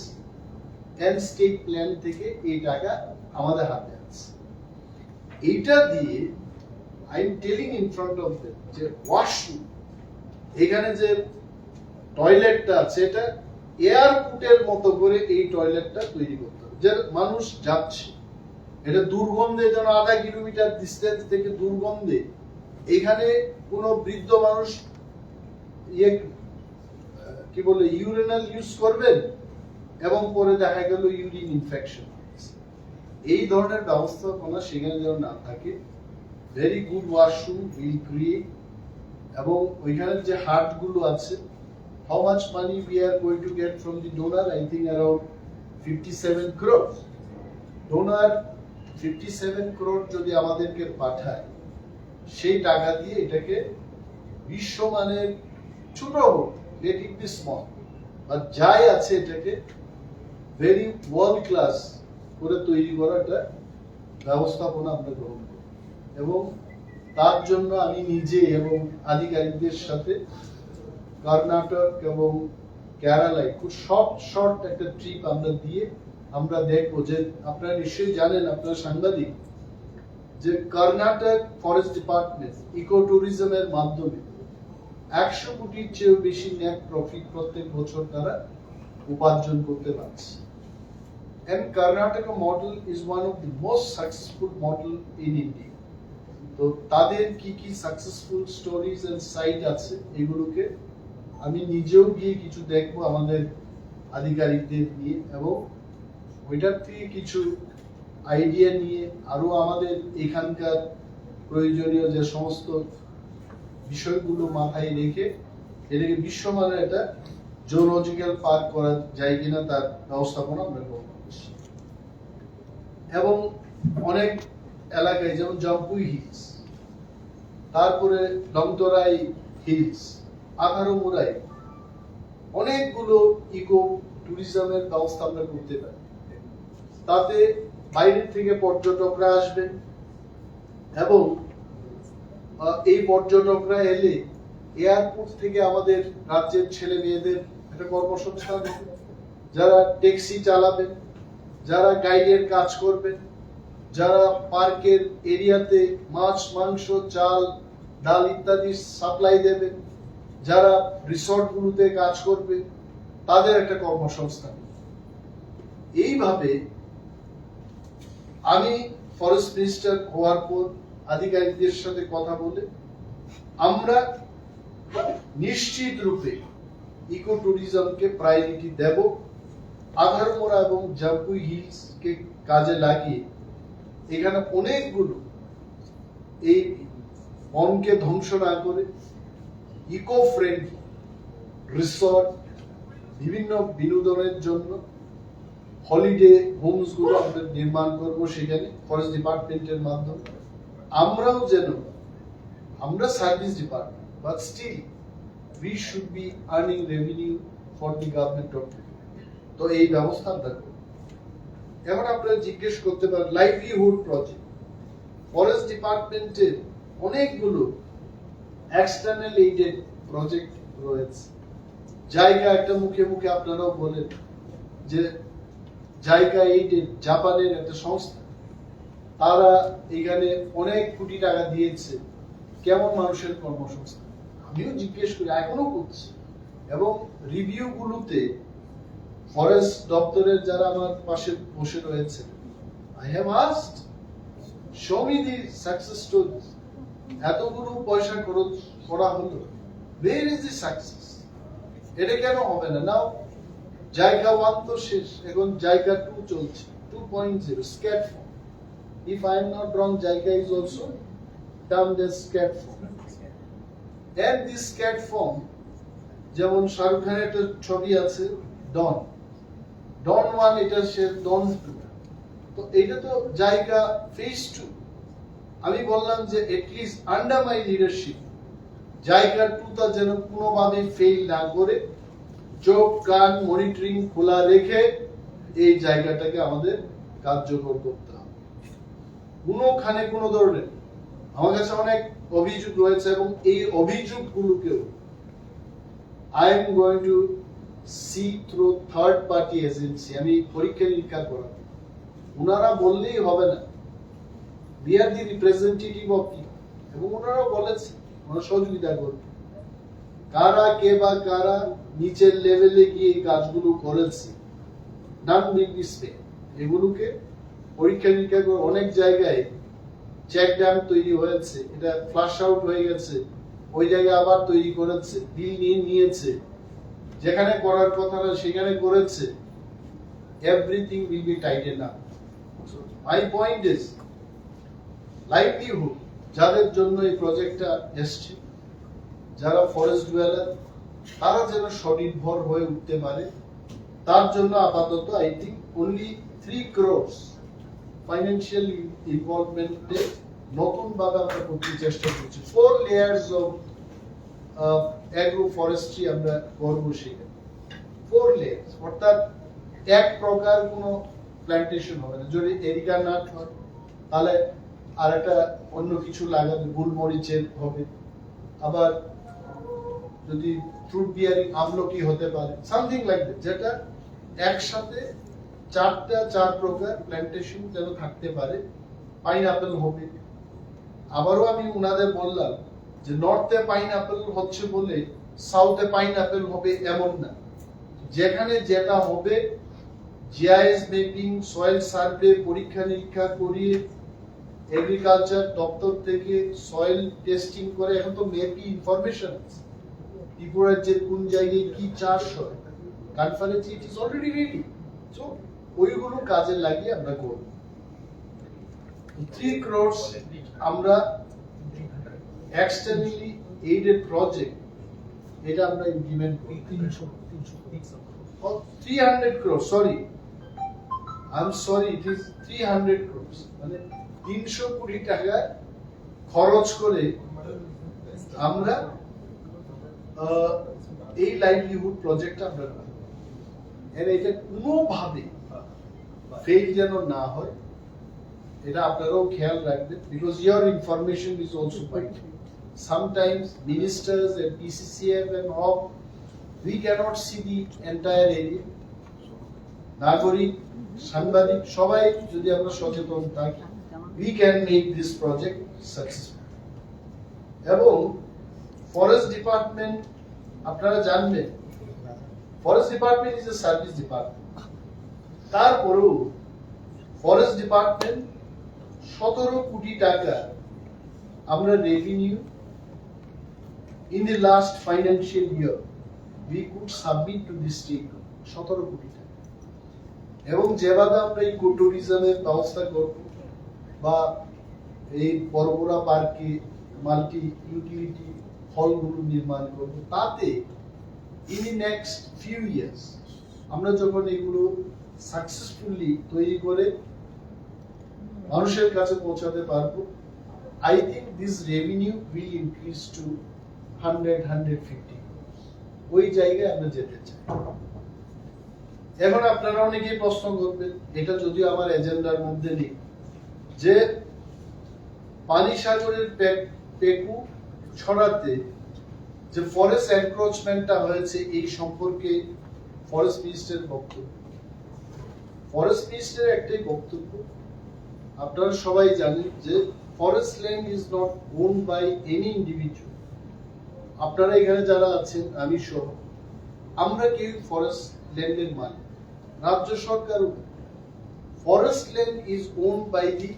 and state plan থেকে এই টাকা আমাদের হাতে আছে। এইটা দিয়ে I am telling in front of them যে ওয়াশরুম, এখানে যে টয়লেটটা আছে এটা এয়ারপোর্টের মতো করে এই টয়লেটটা তৈরি করতে হবে, যে মানুষ যাচ্ছে, এটা দুর্গন্ধে যেন আধা কিলোমিটার ডিস্টেন্স থেকে দুর্গন্ধে, এখানে কোনো বৃদ্ধ মানুষ ইয়ে কি বলে ইউরিনাল ইউজ করবেন এবং পরে দেখা গেল ইউরিন ইনফেকশন। এই ধরনের ব্যবস্থাপনা সেখানে যেন না থাকে। Very good washroom will create, এবং ওইখানে যে হাট গুলো আছে, how much money we are going to get from the donor? I think around 57 crores. Donor 57 crore যদি আমাদেরকে পাঠায়, সেই টাকা দিয়ে এটাকে বিশ্বমানের ছোট হোক, let it be small, but যাই আছে এটাকে ভেরি ওয়ার্ল্ড ক্লাস করে তৈরি করা একটা ব্যবস্থাপনা আমরা গ্রহণ করি। এবং তার জন্য আমি নিজে এবং আধিকারিকদের সাথে কর্ণাটক এবং কেরালায় খুব শর্ট একটা ট্রিপ আমরা দিয়ে আমরা দেখবো যে, আপনারা নিশ্চয়ই জানেন, আপনারা সাংবাদিক, যে কর্ণাটক ফরেস্ট ডিপার্টমেন্ট ইকো ট্যুরিজমের মাধ্যমে 100 কোটির চেয়েও বেশি নেট প্রফিট প্রত্যেক বছর তারা উপার্জন করতে পারছে। And Karnataka model is one of the most successful model in India. তো তাদের কি কি সাকসেসফুল স্টোরিজ এন্ড সাইট আছে, এগুলোকে আমি নিজেও গিয়ে কিছু দেখবো আমাদের আধিকারিকদের নিয়ে, এবং ওইটার থেকে কিছু আইডিয়া নিয়ে আরো আমাদের এখানকার প্রয়োজনীয় যে সমস্ত বিষয়গুলো মাথায় রেখে এটাকে বিশ্বমানের একটা জুলজিক্যাল পার্ক করা যায় কিনা তার ব্যবস্থাপনা আমরা করব। এবং অনেক এলাকায় যেমন জাম্পুই হিলস, তারপরে লংতরাই হিলস, আখারোমুরাই, অনেকগুলো ইকো ট্যুরিজমের ব্যবস্থা আমরা করতে পারি। তাতে বাইরে থেকে পর্যটকরা আসবেন, এবং এই পর্যটকরা এলে এয়ারপোর্ট থেকে আমাদের রাজ্যের ছেলে মেয়েদের একটা কর্মসংস্থান হবে, যারা ট্যাক্সি চালাবেন, যারা গাইডের কাজ করবেন, যারা পার্কের এরিয়াতে মাছ, মাংস, চাল, ডাল ইত্যাদি সাপ্লাই দেবেন, যারা রিসর্ট গুলোতে কাজ করবে, তাদের একটা কর্মসংস্থান। এইভাবে আমি ফরেস্ট মিনিস্টার হওয়ার পর আধিকারিকদের সাথে কথা বলে আমরা নিশ্চিত রূপে ইকো ট্যুরিজমকে প্রায়োরিটি দেব। আঘারমোড়া এবং জাম্পুই হিলস কে কাজে লাগিয়ে এখানে অনেকগুলো এই বনকে ধ্বংস না করে ইকো ফ্রেন্ডলি রিসর্ট, বিভিন্ন বিনোদনের জন্য হলিডে হোমস গুলো আমরা নির্মাণ করবো সেখানে ফরেস্ট ডিপার্টমেন্টের মাধ্যমে। আমরাও যেন, আমরা service department, but still we should be earning revenue for the government of India. তো এই ব্যবস্থা আমরা করব। এখন আপনারা জিজ্ঞেস করতে পারেন লাইভলিহুড প্রজেক্ট, ফরেস্ট ডিপার্টমেন্টের অনেকগুলো এক্সটার্নাল এইডেড প্রজেক্ট রয়েছে। জায়গা একটা মুখে মুখে আপনারাও বলেন যে জায়গা এইডেড জাপানের একটা সংস্থা, তারা এখানে অনেক কোটি টাকা দিয়েছে, কেমন মানুষের কর্মসংস্থান। আমিও জিজ্ঞেস করি, এখনো করছি, এবং রিভিউ গুলোতে ফরেস্ট দপ্তরের যারা আমার পাশে বসে রয়েছে, I have asked show me the success stories. এতগুলো পয়সা খরচ করা হলো, ওয়্যার ইজ দি সাকসেস? এটা কেন হবে না? নাও জায়গা 1 তো শেষ, এখন জায়গা 2 চলছে, 2.0 scat form. If I am not wrong, জায়গা is also termed as scat form. And this cat form, যেমন শাহরুখ খানের একটা ছবি আছে ডন 1, এটা সে ডন 2, তো এটা তো জায়গা ফেজ 2। আমি বললাম যে এটলিস্ট আন্ডার মাই লিডারশিপ জায়গা 2টা যেন কোনোভাবে ফেল না করে চোখ কান মনিটরিং খোলা রেখে এই জায়গাটাকে আমাদের কার্যকর করতে হবে। কোনোখানে কোনো ধরনের, আমার কাছে অনেক অভিযোগ রয়েছে, এবং এই অভিযোগগুলোকেও I am going to see through third party agency, আমি পরীক্ষা নিরীক্ষা করাবো। ওনারা বললেই হবে না, we are the representative of people, এবং ওনারাও বলেছে ওনারা সহযোগিতা করবে। কারা কে বা কারা নিচের লেভেলে গিয়ে এই কাজগুলো করেছে, নাম উইল বি স্পেয়ার্ড। এগুলোকে পরীক্ষা নিরীক্ষা করে অনেক জায়গায় চেক ড্যাম তৈরি হয়েছে, এটা ফ্লাশ আউট হয়ে গেছে, ওই জায়গায় আবার তৈরি করেছে, বিল নিয়েছে, যেখানে করার কথা না সেখানে করেছে। Everything will be tighten up. My point is livelihood, যাদের জন্য এই প্রজেক্টটা এসছে, যারা ফরেস্ট ডুয়েলার, তারা যেন স্বনির্ভর হয়ে উঠতে পারে, তার জন্য আপাতত I think only 3 crores financial ইনভলভমেন্টে নতুন ভাবে আমরা করতে চেষ্টা করছি। 4 layers অফ অ্যাগ্রো ফরেস্ট্রি আমরা করবো সেখানে। 4 layers, অর্থাৎ এক প্রকার কোনো প্ল্যান্টেশন হবে না। যদি এরিকা নাট হয় তাহলে আর একটা অন্য কিছু লাগাবে, গোলমরিচের হবে, আবার যদি ফ্রুট বিয়ারিং আমলকি হতে পারে, সামথিং লাইক দ্যাট, যেটা একসাথে 4 প্রকার প্ল্যান্টেশন যেন থাকতে পারে। পাইনঅ্যাপল হবে। আবারও আমি উনাদের বললাম যে নর্থে পাইনঅ্যাপল হচ্ছে বলে সাউথে পাইনঅ্যাপল হবে এমন না। যেখানে যেটা হবে জিআইএস ম্যাপিং, সয়েল সার্ভে, পরীক্ষা নিরীক্ষা করিয়ে এগ্রিকালচার দপ্তর থেকে সয়েল টেস্টিং করে, এখন তো ম্যাপি ইনফরমেশন আছে ত্রিপুরার যে কোন জায়গায় কি চাষ হয়, conference it is already ready. So ওইগুলো কাজে লাগিয়ে আমরা করব। 3 crores আমরা এক্সটার্নালি এইডেড প্রজেক্ট, এটা আমরা ইমপ্লিমেন্ট করি। 300 crores, sorry, I'm sorry, it is 300 crores, মানে 300 কোটি টাকা খরচ করে আমরা এই লাইভলিহুড প্রজেক্ট আমরা করব। এর এটা কোনোভাবে ফেল যেন না হয়, এটা আপনারাও খেয়াল রাখবেন, because your information is also vital. Sometimes ministers and PCCF and all, we cannot see the entire area. নাগরিক, সাংবাদিক সবাই যদি আমরা সচেতন থাকি, we can make this project successful. এবং ফরেস্ট ডিপার্টমেন্ট আপনারা জানবেন, forest department is a service department. তারপরেও ফরেস্ট ডিপার্টমেন্ট 17 কোটি টাকা আমরা revenue in the last financial year we could submit to the state, 17 কোটি টাকা। এবং যেভাবে আমরা এই ইকো ট্যুরিজমের ব্যবস্থা করব বা এই বড়বড়া পার্কে মাল্টি ইউটিলিটি হলগুলো নির্মাণ করব, তাতে in the next few years আমরা যখন এগুলো সাকসেসফুলি তৈরি করে মানুষের কাছে পৌঁছাতে পারবো, I think this revenue will increase to 100-150 crores. ওই জায়গায় আমরা যেতে চাই। এখন আপনারা অনেকেই প্রশ্ন করবেন, এটা যদিও আমার এজেন্ডার মধ্যে নেই, যে পানিসাগরের পেকু ছড়াতে যে ফরেস্ট এনক্রোচমেন্টটা হয়েছে এই সম্পর্কে ফরেস্ট মিনিস্টারের বক্তব্য। ফরেস্ট মিনিস্টারের একটাই বক্তব্য, আপনারা সবাই জানেন যে forest land is not owned by any individual. আপনারা এখানে যারা আছেন, আমি সহ, আমরা কেউ ফরেস্ট ল্যান্ডের মালিক, রাজ্য সরকারও। Forest land is owned by the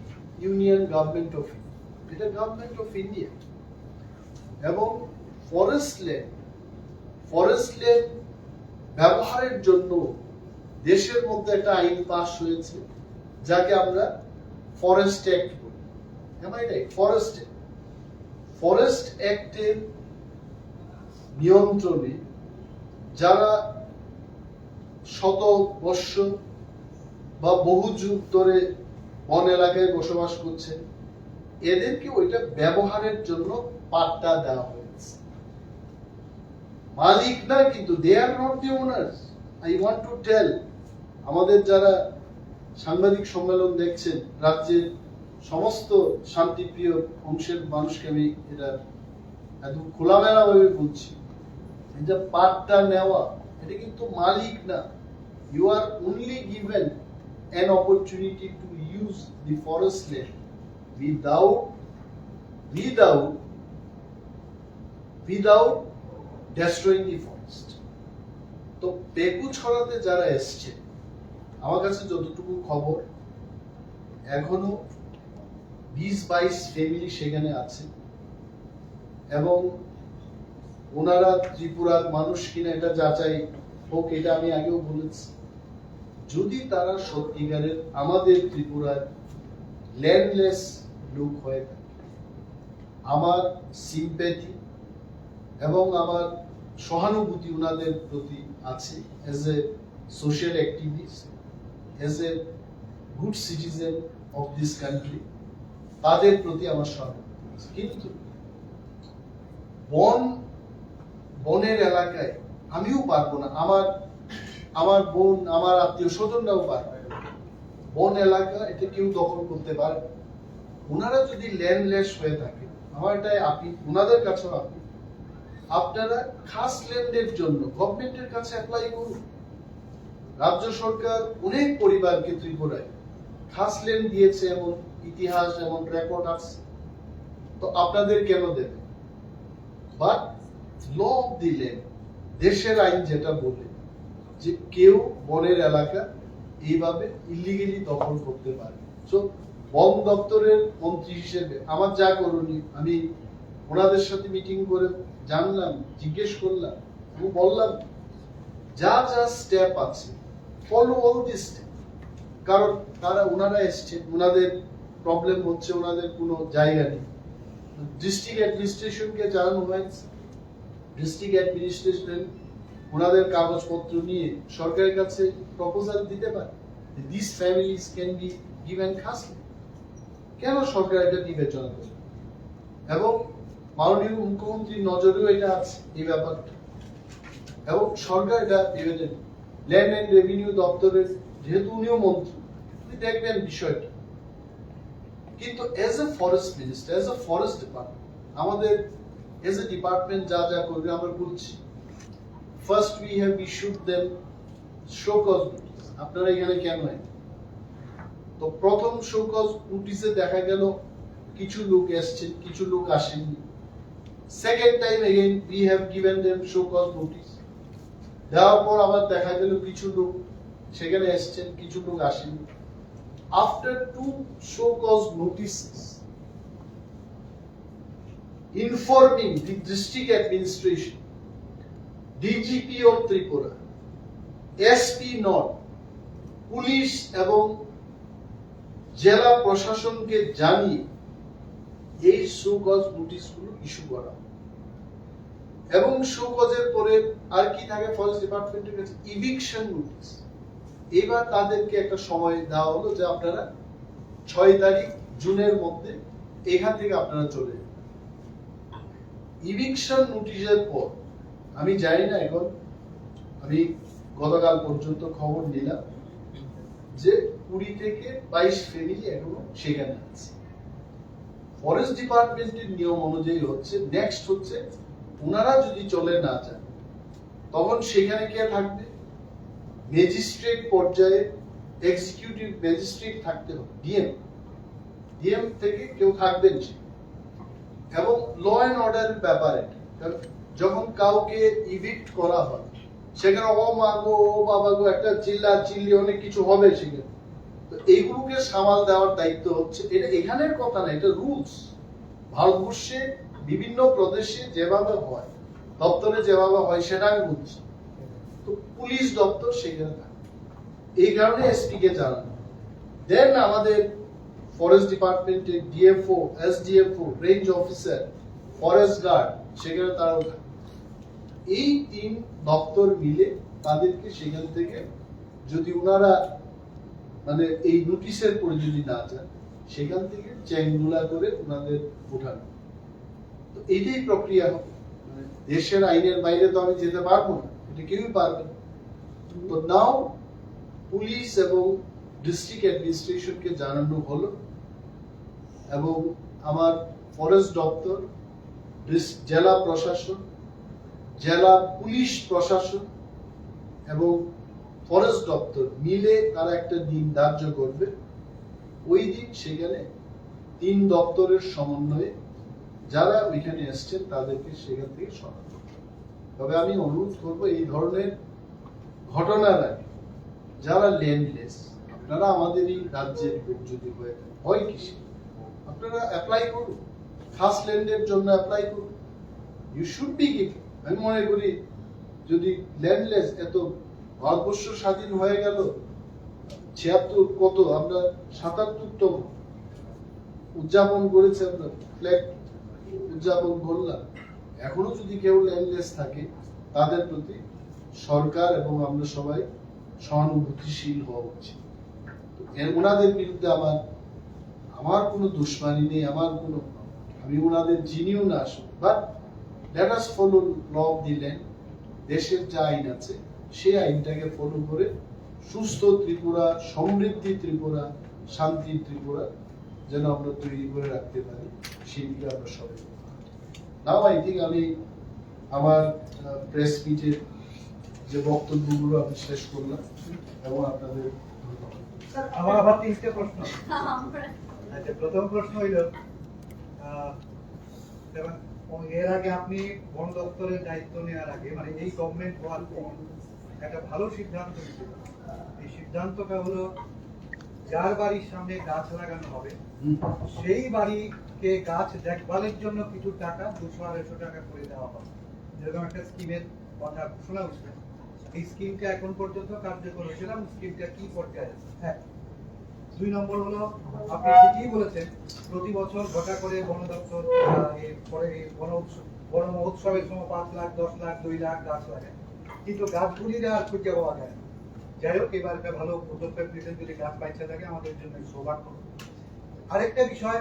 union government of India, এটা গভর্নমেন্ট অফ ইন্ডিয়া। এবং ফরেস্ট ল্যান্ড ব্যবহারের জন্য দেশের মধ্যে একটা আইন পাস হয়েছে, যাকে আমরা ফরেস্ট অ্যাক্ট বলি। ফরেস্ট অ্যাক্টের নিয়ন্ত্রণে যারা শত বৎসর বা বহু যুগ ধরে বন এলাকায় বসবাস করছে, এদেরকে ওইটা ব্যবহারের জন্য পাট্টা দেওয়া হয়েছে। মালিক না, কিন্তু they are not the owners. I want to tell আমাদের যারা সাংবাদিক সম্মেলন দেখছেন, রাজ্যের সমস্ত শান্তিপ্রিয় অংশের মানুষকে আমি এটা একদম খোলামেলা ভাবে বলছি, এটা পাট্টা নেওয়া, এটা কিন্তু মালিক না। You are only given an opportunity to use the forest land without destroying the forest. তো পেকু ছড়াতে যারা এসছে, আমার কাছে যতটুকু খবর এখনো 20-22 ফ্যামিলি সেখানে আছে, এবং ওনারা ত্রিপুরার মানুষ কিনা এটা যাচাই হোক, এটা আমি আগেও বলেছি। যদি তারা সত্যিকারের আমাদের ত্রিপুরার ল্যান্ডলেস লোক হয়ে থাকে, আমার সিম্প্যাথি এবং আমার সহানুভূতি ওনাদের প্রতি আছে, as a social activist, as a good citizen of this country, তাদের প্রতি আমার সহানুভূতি আছে। কিন্তু বনের এলাকায় আমিও পারবো না, আমার বোন, আমার আত্মীয় স্বজনরাও পারবে না। বন এলাকা এটা কেউ দখল করতে পারবে। ওনারা যদি ল্যান্ডলেস হয়ে থাকে, আমার এটাই আপিল, ওনাদের কাছেও আপিল, আপনারা খাস ল্যান্ডের জন্য গভর্নমেন্টের কাছে অ্যাপ্লাই করুন। রাজ্য সরকার অনেক পরিবারকে ত্রিপুরায় খাস ল্যান্ড দিয়েছে, এমন ইতিহাস, এমন রেকর্ড আছে, তো আপনাদের কেন দেবে? But law of the land, দেশের আইন যেটা বলে যে কেউ বনের এলাকা এইভাবে ইলিগেলি দখল করতে পারে। সো বন দপ্তরের মন্ত্রী হিসেবে আমার যা করণীয়, আমি ওনাদের সাথে মিটিং করে জানলাম, জিজ্ঞেস করলাম এবং বললাম যা যা স্টেপ আছে ফলো অল দিস স্টেপ। কারণ ওনারা এসছে, ওনাদের প্রবলেম হচ্ছে, ওনাদের কোনো জায়গা নেই। ডিস্ট্রিক্ট অ্যাডমিনিস্ট্রেশনকে জানানো হয়েছে, ডিস্ট্রিক্ট অ্যাডমিনিস্ট্রেশন ওনাদের কাগজপত্র নিয়ে সরকারের কাছে প্রপোজাল দিতে পারে, this families can be given খাস। কেন সরকার এটা বিবেচনা করে? এবং মাননীয় মুখ্যমন্ত্রীর নজরেও এটা আছে এই ব্যাপারটা, এবং সরকার এটা বিবেচনা, ল্যান্ড অ্যান্ড রেভিনিউ দপ্তরের, যেহেতু উনিও মন্ত্রী, উনি দেখবেন বিষয়টা। কিন্তু as a forest minister, as a forest department, আমাদের এজ এ ডিপার্টমেন্ট যা যা করবে আমরা করছি। First we have issued them show cause notice, আপনারা এখানে কেন? তো প্রথম শো কজ নোটিসে দেখা গেল কিছু লোক এসছেন, কিছু লোক আসেননি। Second time again we have given them show cause notice, দেওয়ার পর আবার দেখা গেল কিছু লোক সেখানে এসছেন, কিছু লোক আসেননি। After 2 show cause notices informing the district administration, DGP of Tripura, SP north, police এবং জেলা প্রশাসনকে জানিয়ে এই শো কজ নোটিশগুলো ইস্যু করা, এবং শো কজের পরে আর কি থাকে ফরেস্ট ডিপার্টমেন্টের কাছে? Eviction notice. এবার তাদেরকে একটা সময় দেওয়া হলো যে আপনারা 6 তারিখ জুনের মধ্যে এখান থেকে আপনারা চলে যান। ইভিকশন নোটিশের পর আমি জানি না, এখন আমি গতকাল পর্যন্ত খবর নিলাম যে 20 থেকে 22 ফ্যামিলি এখনো সেখানে আছে। ফরেস্ট ডিপার্টমেন্টের নিয়ম অনুযায়ী হচ্ছে, নেক্সট হচ্ছে ওনারা যদি চলে না যান তখন সেখানে কে থাকবে? ম্যাজিস্ট্রেট পর্যায়ে এক্সিকিউটিভ ম্যাজিস্ট্রেট থাকতে হবে, ডিএম থেকে কেউ থাকবেন। এবং ল অ্যান্ড অর্ডারের ব্যাপারে যখন কাউকে ইভিক্ট করা হয়, সেখানে ও মাগো ও বাবা গো একটা চিল্লি অনেক কিছু হবে সেখানে। তো এইগুলোকে সামাল দেওয়ার দায়িত্ব হচ্ছে, এটা এখানের কথা না, এটা রুলস। ভারতবর্ষে বিভিন্ন প্রদেশে যেভাবে হয়, দপ্তরে যেভাবে হয় সেটা আমি বলছি। তো পুলিশ দপ্তর সেখানে থাকে, এই কারণে এসপি কে জানানো। দেন আমাদের ফরেস্ট ডিপার্টমেন্টের DFO, SDFO, range officer, forest guard সেখানে তারাও থাকে। এই 3 দপ্তর মিলে তাদেরকে সেখান থেকে যদি ওনারা মানে এই নোটিশের পরে যদি না যান, সেখান থেকে চেংগুলা করে ওনাদের উঠানো। তো এইটাই প্রক্রিয়া হবে। মানে দেশের আইনের বাইরে তো আমি যেতে পারবো না, এটা কেউই পারবে না। তো নাও পুলিশ এবং ডিস্ট্রিক্ট অ্যাডমিনিস্ট্রেশনকে জানানো হলো, এবং আমার ফরেস্ট দপ্তর, জেলা প্রশাসন, জেলা পুলিশ প্রশাসন এবং ফরেস্ট দপ্তর মিলে তারা একটা দিন ধার্য করবে। ওই দিন সেখানে 3 দপ্তরের সমন্বয়ে যারা ওইখানে এসছেন তাদেরকে সেখান থেকে সরানো। তবে আমি অনুরোধ করবো এই ধরনের ঘটনার আগে যারা ল্যান্ডলেস, আপনারা আমাদেরই রাজ্যের লোক যদি হয়ে থাকে, হয় কিসে আপনারা অ্যাপ্লাই করুন, ফার্স্ট ল্যান্ডের জন্য অ্যাপ্লাই করুন, ইউ শুড বি গিভেন। আমি মনে করি যদি ল্যান্ডলেস, এত ভারতবর্ষ স্বাধীন হয়ে গেল ৭৬ কত আমরা ৭৭তম উদযাপন করেছি, আমরা ফ্ল্যাগ উদযাপন করলাম। এখনো যদি কেউ ল্যান্ডলেস থাকে তাদের প্রতি সরকার এবং আমরা সবাই সহানুভূতিশীল হওয়া উচিত। ওনাদের বিরুদ্ধে আমার কোনো দুশ্মনী নেই, আমি ওনাদের চিনিও না আসুন, but let us follow law of the land. দেশের যা আইন আছে সেই আইনটাকে ফলো করে সুস্থ ত্রিপুরা, সমৃদ্ধি ত্রিপুরা, শান্তির ত্রিপুরা যেন আমরা তৈরি করে রাখতে পারি, সেই দিকে আমরা সবাই। নাও আই থিঙ্ক আমি আমার প্রেস মিটের যে বক্তব্যগুলো আমি শেষ করলাম এবং আপনাদের আমার আবার 3টে প্রশ্ন। আচ্ছা, প্রথম প্রশ্ন হইল, এর আগে আপনি বন দপ্তরের দায়িত্ব নেওয়ার আগে, মানে এই গভর্নমেন্ট হওয়ার পর একটা ভালো সিদ্ধান্ত নিয়েছিল। এই সিদ্ধান্তটা হলো যার বাড়ির সামনে গাছ লাগানো হবে সেই বাড়িকে গাছ দেখভালের জন্য কিছু টাকা, 200-250 টাকা করে দেওয়া হবে, যেরকম একটা স্কিমের কথা শোনা হচ্ছে। এই স্কিমটা এখন পর্যন্ত কার্যকর হয়েছিল, স্কিমটা কি পর্যায়ে আছে? হ্যাঁ। 2 নম্বর হলো, আপনি ঠিকই বলেছেন প্রতি বছর ঘটা করে বন দপ্তর বন মহোৎসবের সময় 5 লাখ, 10 লাখ, 2 লাখ গাছ লাগায়, কিন্তু গাছগুলির আর খুঁজে পাওয়া যায় না। যাই হোক, এবার একটা ভালো পদক্ষেপ নিয়েছেন, যদি গাছ পাইছে থাকে আমাদের জন্য সৌভাগ্য। আরেকটা বিষয়,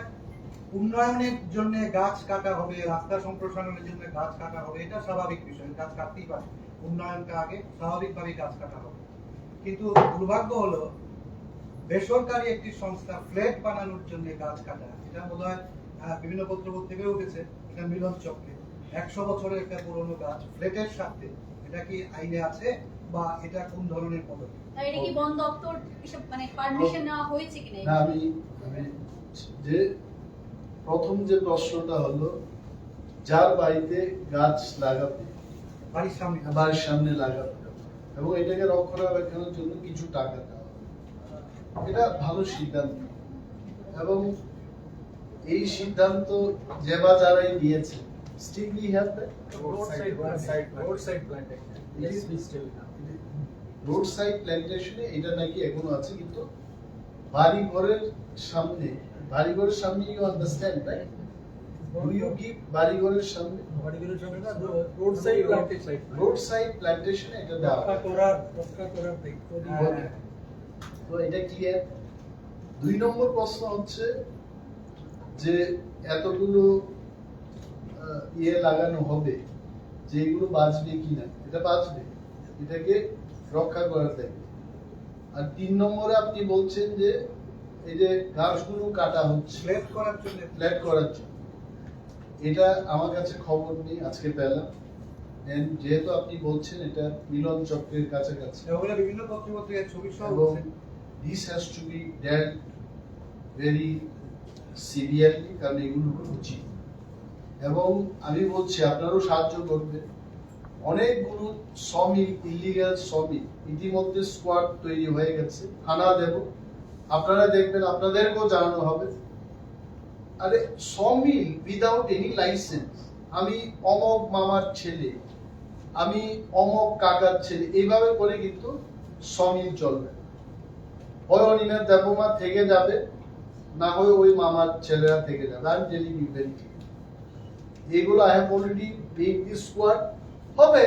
উন্নয়নের জন্য গাছ কাটা হবে, রাস্তা সম্প্রসারণের জন্য গাছ কাটা হবে, এটা স্বাভাবিক বিষয়, গাছ কাটতেই পারে, উন্নয়নটা আগে, স্বাভাবিকভাবে গাছ কাটা হবে। কিন্তু দুর্ভাগ্য হলো বেসরকারি একটি সংস্থা ফ্ল্যাট বানানোর জন্য গাছ কাটা, এটা বোধহয় বিভিন্ন পত্রপত্রিকায় উঠেছে, এটা মিলন চক্রে 100 বছরের একটা পুরনো গাছ ফ্ল্যাটের সাথে, এটা কি আইনে আছে বা এটা কোন ধরনের পদক্ষেপ? এটা কি বন দপ্তর এসব মানে পারমিশন নেওয়া হয়েছে কিনা? না, আমি যে প্রথম যে প্রশ্নটা হলো, যার বাড়িতে গাছ লাগাবে, বাড়ির সামনে লাগাবে এবং এটাকে রক্ষণাবেক্ষণের জন্য কিছু টাকা দেওয়া, এটা ভালো সিদ্ধান্ত। এবং এই সিদ্ধান্ত যে বা যারাই নিয়েছে, still we have that roadside plantation এটা নাকি এখনো আছে, কিন্তু বাড়ি ঘরের সামনে you understand, right? Do you give বাড়ি ঘরের সামনে roadside plantation এটা দেওয়া তো এটা ক্লিয়ার। 2 নম্বর প্রশ্ন হচ্ছে যে এতগুলো লাগানো হবে, যে এগুলো বাঁচবে কিনা, এটা বাঁচবে, এটাকে রক্ষা করার দায়িত্ব। আর 3 নম্বরে আপনি বলছেন যে এই যে গাছগুলো কাটা হচ্ছে ফ্ল্যাট করার জন্য, এটা আমার কাছে খবর নেই, আজকে পেলাম। যেহেতু আপনি বলছেন এটা মিলন চক্রের কাছাকাছি, বিভিন্ন পত্রপত্রিকায় ছবি সহ, this has to be dealt very severely, কারণ এগুলো উচিত। এবং আমি বলছি আপনারও সাহায্য করবে, অনেকগুলো সমিল, ইলিগাল সমিল ইতিমধ্যে স্কোয়াড তৈরি হয়ে গেছে, থানা দেব, আপনারা দেখবেন, আপনাদেরকেও জানানো হবে। আরে সমিল উইদাউট এনি লাইসেন্স, আমি অমক মামার ছেলে, আমি অমক কাকার ছেলে, এইভাবে করে কিন্তু সমিল চলবে। হয় অনিমের দেবমা থেকে যাবে, না হয় ওই মামার ছেলেরা থেকে যাবে। I am telling you very clear, এগুলো I have already made this squad হবে।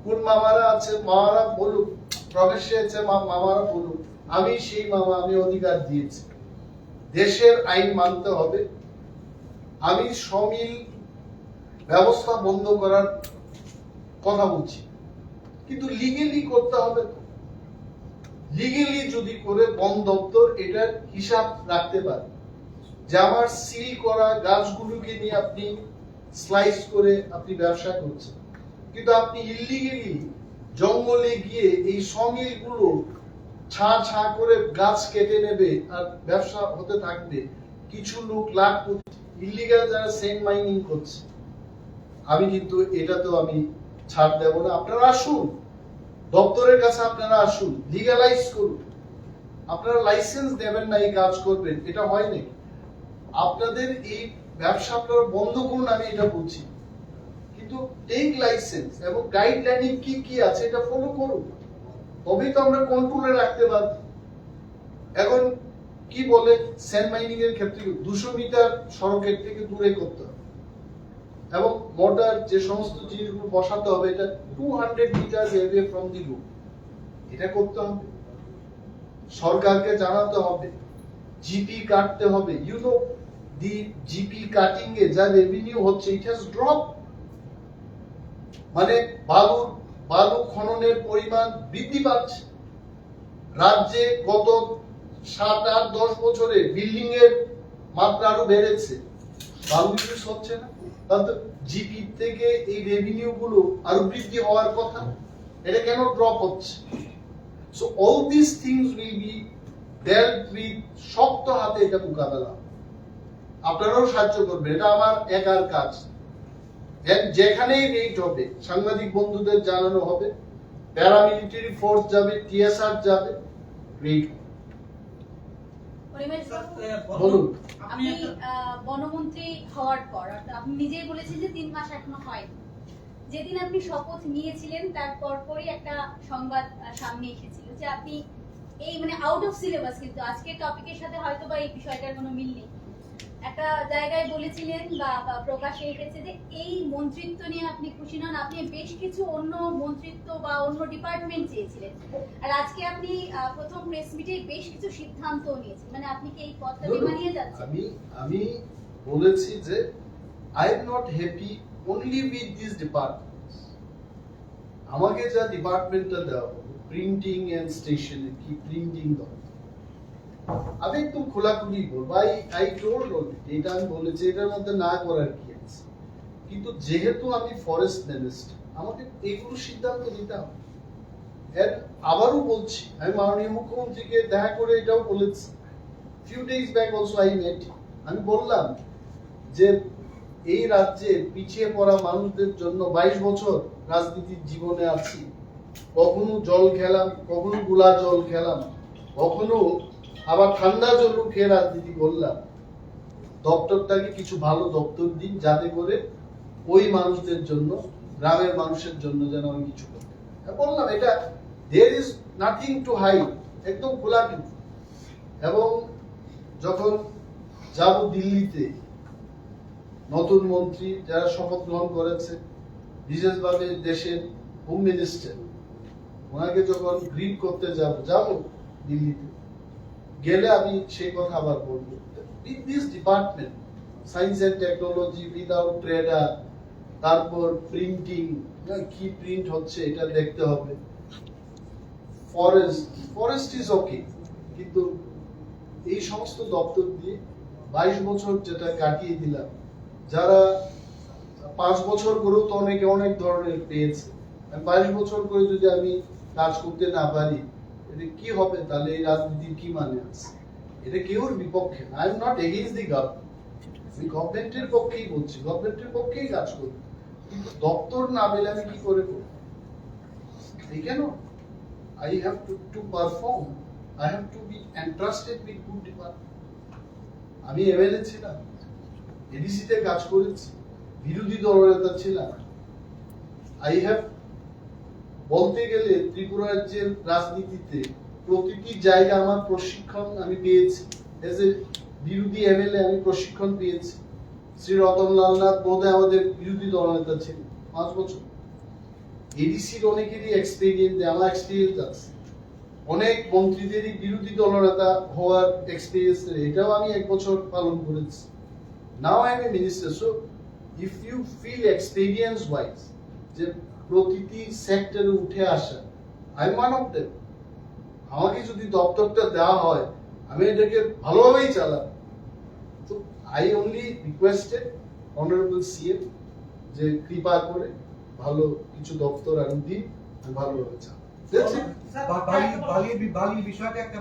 কোন মামারা আছে, মামারা বলুক, প্রকাশ্যে আছে মামারা বলুক, আমি সেই মামা, আমি অধিকার দিয়েছি, দেশের আইন মানতে হবে। আমি সমিল ব্যবস্থা বন্ধ করার কথা বলছি, কিন্তু লিগেলি করতে হবে। লিগেলি যদি করে বন দপ্তর এটার হিসাব রাখতে পারে যে আমার সিল করা গাছগুলোকে নিয়ে আপনি স্লাইস করে আপনি ব্যবসা করছেন, কিন্তু আপনি ইলিগেলি জঙ্গলে গিয়ে এই সমিল গুলো ছা করে গাছ কেটে নেবে আর ব্যবসা হতে থাকবে। কিছু লোক লাখ ইলিগাল যারা সেন্ড মাইনিং করছে, আমি কিন্তু এটাতেও আমি ছাড় দেব না। আপনারা আসুন, দপ্তরের কাছে আপনারা আসুন, লিগালাইজ করুন। আপনারা লাইসেন্স দেবেন না এই কাজ করবেন, এটা হয় নাকি? আপনাদের এই ব্যবসা আপনারা বন্ধ করুন, আমি এটা বলছি, কিন্তু টেক লাইসেন্স এবং গাইডলাইন কি কি আছে এটা ফলো করুন, তবেই তো আমরা কন্ট্রোলে রাখতে পারব। এখন কি বলে স্যান্ড মাইনিং এর ক্ষেত্রে 200 মিটার সড়কের থেকে দূরে করতে হবে এবং মোটর যে সমস্ত জিনিসগুলো বসাতে হবে এটা 200 meter away from the road, এটা করতে হবে। সরকারকে জানাতে হবে, জিপি কাটতে হবে। You know the GP cutting এ যা রেভিনিউ হচ্ছে ইট হ্যাজ ড্রপ, মানে বালু খননের পরিমাণ বৃদ্ধি পাচ্ছে। রাজ্যে গত 7-8-10 বছরে বিল্ডিং এর মাত্রা আরো বেড়েছে, বালু ইউজ হচ্ছে না, তাহলে জিপি থেকে এই রেভিনিউ গুলো আরো বৃদ্ধি হওয়ার কথা, এটা কেন ড্রপ হচ্ছে? So all this things will be dealt with শক্ত হাতে এটা মোকাবেলা। আপনারাও সাহায্য করবেন, এটা আমার একার কাজ। যেখানেই রেড হবে সাংবাদিক বন্ধুদের জানানো হবে, প্যারামিলিটারি ফোর্স যাবে, টিএসআর যাবে, রেড বলুন। আপনি বনমন্ত্রী হওয়ার পর আপনি নিজেই বলেছেন যে 3 মাস এখনো হয়নি। যেদিন আপনি শপথ নিয়েছিলেন তার পরপরই একটা সংবাদ সামনে এসেছিল যে আপনি এই মানে আউট অফ সিলেবাস, কিন্তু আজকের টপিকের সাথে হয়তো বা এই বিষয়টার কোনো মিল নেই, একটা জায়গায় বলেছিলেন বা প্রকাশে এসেছে যে এই মন্ত্রিত্ব নিয়ে আপনি খুশি নন, আপনি বেশ কিছু অন্য মন্ত্রিত্ব বা অন্য ডিপার্টমেন্ট চেয়েছিলেন, আর আজকে আপনি প্রথম প্রেস মিটে বেশ কিছু সিদ্ধান্ত নিয়েছেন, মানে আপনি কি এই পথটা মানিয়ে যাচ্ছেন? আমি বলেছি যে I am not happy only with this departments. আমাকে যা ডিপার্টমেন্টটা দেওয়া হলো, প্রিন্টিং এন্ড স্টেশনারি, কি প্রিন্টিং দাও, আমি একদম খোলাখুলি বলবো, আই টোল্ড অলরেডি, এটা আমি বলেছি, এটার মধ্যে না করার কি আছে। কিন্তু যেহেতু আমি ফরেস্ট মিনিস্টার, আমাকে এগুলো সিদ্ধান্ত নিতে হবে। এর আবারও বলছি, আমি মাননীয় মুখ্যমন্ত্রীকে দেখা করে এটাও বলেছি, few days back also I met, আমি বললাম যে এই রাজ্যে পিছিয়ে পড়া মানুষদের জন্য 22 বছর রাজনীতির জীবনে আছি, কখনো জল খেলাম, কখনো গুলা জল খেলাম, কখনো আবার ঠান্ডা জলও খেয়ে রাজনীতি করলাম। দপ্তরটাকে কিছু ভালো দপ্তর দিন, যাতে করে ওই মানুষদের জন্য, গ্রামের মানুষের জন্য যেন আমি কিছু করতে পারি। বললাম এটা there is nothing to hide, একদম খোলাখুলি। এবং যখন যাব দিল্লিতে, নতুন মন্ত্রী যারা শপথ গ্রহণ করেছে, বিশেষভাবে দেশের হোম মিনিস্টার, ওনাকে যখন গ্রিট করতে যাব দিল্লিতে গেলে আমি সেই কথা আবার বলবো, with this department science and technology, without trader, তারপর প্রিন্টিং, কি প্রিন্ট হচ্ছে এটা দেখতে হবে। ফরেস্ট ইজ ওকে, কিন্তু এই সমস্ত দপ্তর দিয়ে 22 বছর যেটা কাটিয়ে দিলাম, যারা 5 বছর করেও তো অনেকে অনেক ধরনের পেয়েছে, 22 বছর করে যদি আমি কাজ করতে না পারি, এটা কি হবে? তাহলে এই রাজনীতির কি মানে আছে? এটা কেউর বিপক্ষে না, I am not against the government, আমি গভর্নমেন্টের পক্ষেই বলছি, গভর্নমেন্টের পক্ষেই কাজ করি, কিন্তু দপ্তর না পেলে আমি কি করে করব? এই কেন? I have to perform, I have to be entrusted with good department. আমি এমএলএ ছিলাম, এডিসি তে কাজ করেছি, বিরোধী দলনেতা ছিলাম। আই হ্যাভ, বলতে গেলে ত্রিপুরা রাজ্যের রাজনীতিতে প্রতিটি জায়গা আমার প্রশিক্ষণ আমি পেয়েছি। এজ এ বিরোধী এমএলএ আমি প্রশিক্ষণ পেয়েছি। শ্রী রতনলাল নাথ বোধহয় আমাদের বিরোধী দলনেতা ছিলেন 5 বছর। এডিসির অনেকেরই এক্সপেরিয়েন্স, আমার এক্সপেরিয়েন্স আছে, অনেক মন্ত্রীদেরই বিরোধী দলনেতা হওয়ার এক্সপেরিয়েন্স, এটাও আমি 1 বছর পালন করেছি। Now I am a minister, so if you feel experience wise যে প্রতিটি সেক্টরে উঠে আসা, I am one of them. আমাকে যদি দপ্তরটা দেওয়া হয়, আমি এটাকে ভালোভাবেই চালাবো। তো I only requested honourable CM যে কৃপা করে ভালো কিছু দপ্তর আরো দিন, ভালোভাবে চালাবো। বালির বিষয়টা একটা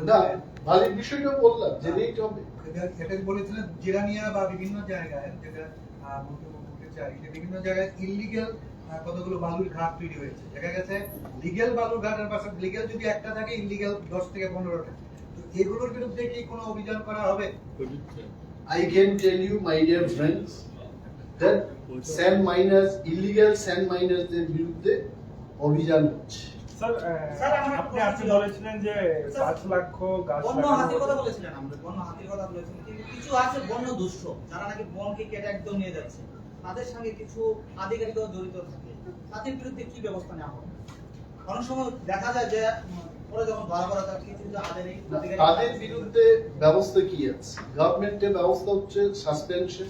না, বালির বিষয়টা বললাম যে রেট হবে, এটা বলেছিলেন জিরানিয়া বা বিভিন্ন জায়গায়, যেটা মুখ্যমন্ত্রী চাই যে বিভিন্ন জায়গায় ইলিগাল কতগুলো বালুর ঘাট তৈরি হয়েছে। দেখা গেছে লিগ্যাল বালুর ঘাটের পাশে লিগ্যাল যদি একটা থাকে, ইনলিগ্যাল 10 থেকে 15টা। তো এগুলোর বিরুদ্ধে কি কোনো অভিযান করা হবে? I can tell you, my dear friends, that sand miners, illegal sand miners দের বিরুদ্ধে অভিযান হচ্ছে। স্যার আপনি বলেছিলেন যে 5 লক্ষ গাছ বন্য লাগানো হাতির হবে। কথা বলেছিলেন, আমরা বন্য হাতির কথা বলেছিলেন, কিন্তু কিছু আছে বন্য দুষ্ট যারা নাকি বনকে কেটে একদম নিয়ে যাচ্ছে, তাদের সঙ্গে কিছু আধিকারিকরা জড়িত থাকে, তাদের বিরুদ্ধে কি ব্যবস্থা নেওয়া হবে? অনেক সময় দেখা যায় যে পরে যখন ধরা পড়া যায় কিছু আধিকারিক তাদের বিরুদ্ধে ব্যবস্থা কি আছে? গভর্নমেন্টের ব্যবস্থা হচ্ছে সাসপেনশন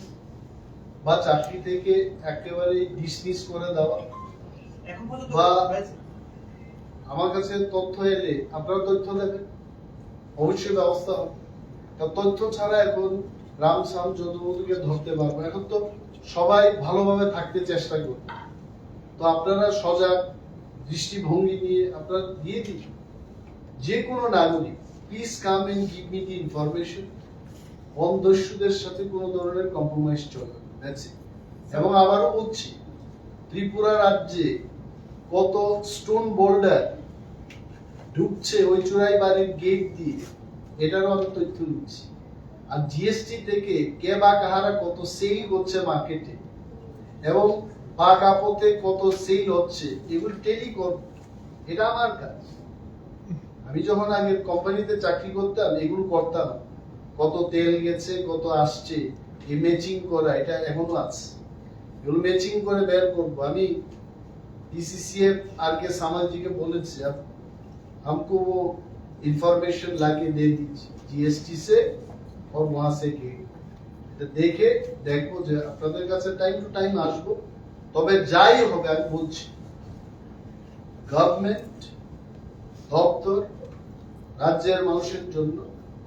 বা চাকরি থেকে একেবারে ডিসমিস করে দেওয়া। এখন পর্যন্ত বা- হয়েছে। আমার কাছে তথ্য এলে আপনারা তথ্য দেবেন, অবশ্যই ব্যবস্থা হবে। তথ্য ছাড়া এখন রাম সাম যদুমধুকে ধরতে পারবো। এখন তো সবাই ভালোভাবে থাকতে চেষ্টা করবে, তো আপনারা সজাগ দৃষ্টিভঙ্গি নিয়ে আপনারা দিয়ে দিন। যে কোনো নাগরিক, please come and give me the information. বনদস্যুদের সাথে কোনো ধরনের কম্প্রোমাইজ চলবে না। এবং আবারও বলছি, ত্রিপুরা রাজ্যে কত স্টোন বোল্ডার ঢুকছে ওই চুরাই বাড়ির গেট দিয়ে, এটারও আমি তথ্য দিচ্ছি। আর জিএসটি থেকে কে বা কাহারা কত সেল করছে মার্কেটে এবং বা কাপড়ে কত সেল হচ্ছে, এগুলো টেলি করব। এটা আমার কাজ। আমি যখন আগে কোম্পানিতে চাকরি করতাম এগুলো করতাম। কত তেল গেছে, কত আসছে, এই ম্যাচিং করা, এটা এখনো আছে। এগুলো ম্যাচিং করে বের করবো। আমি पीसीसीएफ आर के सामल जी के बोले थे, अब हमको वो इंफॉर्मेशन लाके दे दीजिए जीएसटी से और वहां से के देखे देखो যে আপনাদের কাছে টাইম টু টাইম আসবো। তবে যাই হবে আমি বলছি, গভর্নমেন্ট দপ্তর রাজ্যের মানুষের জন্য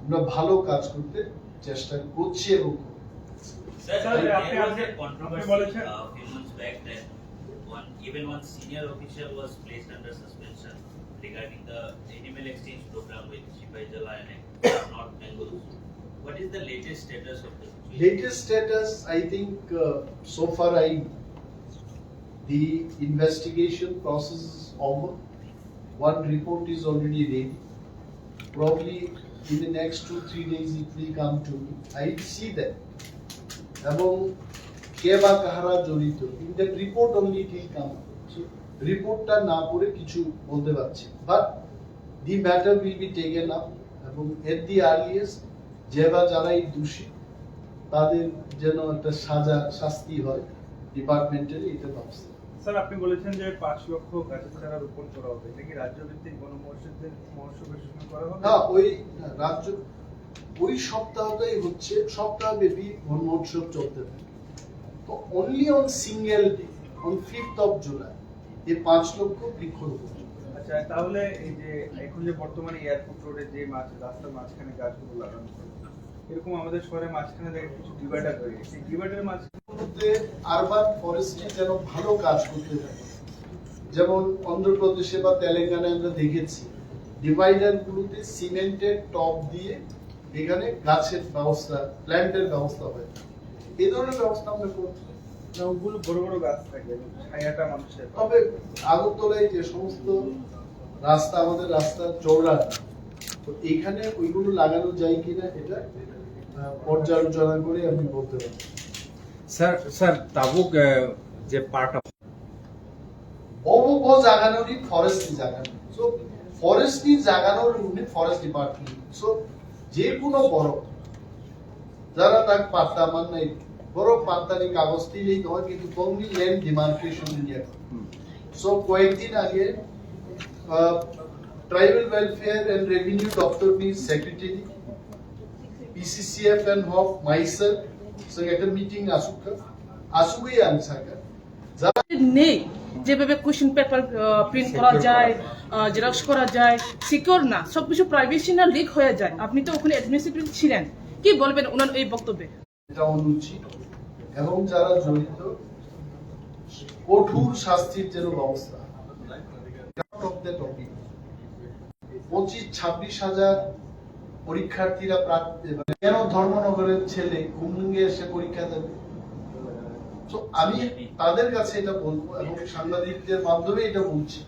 আমরা ভালো কাজ করতে চেষ্টা করছি এবং Sir, Sir, there আপনি was আজকে a controversy বলেছেন। few months back that one senior official was placed under suspension regarding the animal exchange program with Sipai Jala and North Bengal. What is the latest status of the situation? latest status, I think so far the investigation process is over. One report is already ready. Probably in the next 2-3 days it will come to me. I will see that. এবং কে বা কাহারা জড়িত, in that report only it will come. So রিপোর্টটা না পড়ে কিছু বলতে পারছি, but the matter will be taken up এবং at the earliest যে বা যারাই দোষী তাদের যেন একটা শাস্তি হয় ডিপার্টমেন্টের, এটা ব্যবস্থা। স্যার আপনি বলেছেন যে 5 লক্ষ গাছের চারা রোপণ করা হবে, এটা কি রাজ্যভিত্তিক বনমহোৎসবের সঙ্গে করা হবে? না, ওই রাজ্য ওই সপ্তাহটাই হচ্ছে, সপ্তাহব্যাপী বন মহোৎসব চলতে থাকে। তো only on single day on 5th of July এই 5 লক্ষ বৃক্ষরোপণ। আচ্ছা, তাহলে এই যে এখন যে বর্তমানে এয়ারপোর্ট রোডে যে রাস্তার মাঝখানে গাছগুলো লাগানো হচ্ছে, এরকম আমাদের শহরের মাঝখানে দেখে কিছু ডিভাইডার হয়ে গেছে, এই ডিভাইডারের মাঝখানে আরবান ফরেস্ট্রি যেন ভালো কাজ করতে থাকে। যেমন অন্ধ্রপ্রদেশে বা তেলেঙ্গানায় আমরা দেখেছি ডিভাইডার গুলোতে সিমেন্টের টপ দিয়ে এখানে গাছের ব্যবস্থা, প্ল্যান্টের ব্যবস্থা হয়। এই ধরনের ব্যবস্থা আমরা করছি। ওগুলো বড় বড় গাছ থাকে, ছায়াটা মানুষের। তবে আগরতলায় যে সমস্ত রাস্তা, আমাদের রাস্তা চওড়া, তো এখানে ওইগুলো লাগানো যায় কিনা এটা পর্যালোচনা করে আমি বলতে পারি। স্যার তাবুক যে পার্ট অফ অবব জাগানোরই ফরেস্ট্রি জাগানো। সো ফরেস্ট্রি জাগানোর উনি ফরেস্ট ডিপার্টমেন্ট। সো যে কোনো বড় যারা তাকে পাত্তা মান নাই, বড় পাত্তারি কাগজ দিলেই নয়, কিন্তু only land demarcation India. So কয়েকদিন আগে ট্রাইবাল ওয়েলফেয়ার এন্ড রেভিনিউ দপ্তর নিজ secretary PCCF and HoFF myself সঙ্গে একটা মিটিং আসুকই আমি সরকার নেই যেভাবে কোশ্চেন পেপার প্রিন্ট করা যায়, জেরক্স করা যায়, সিকিউর না, সবকিছু প্রাইভেসি না লিক হয়ে যায়। আপনি তো ওখানে অ্যাডমিনিস্ট্রেটর ছিলেন, কি বলবেন ওনার এই বক্তব্যে? এটা অনুচিত এবং যারা জড়িত কঠোর শাস্তির যেন ব্যবস্থা। 25-26 হাজার পরীক্ষার্থীরা কেন ধর্মনগরের ছেলে কুমুঙ্গে এসে পরীক্ষা দেবে? তো আমি তাদের কাছে এটা বলবো এবং সাংবাদিকদের মাধ্যমে এটা বলছি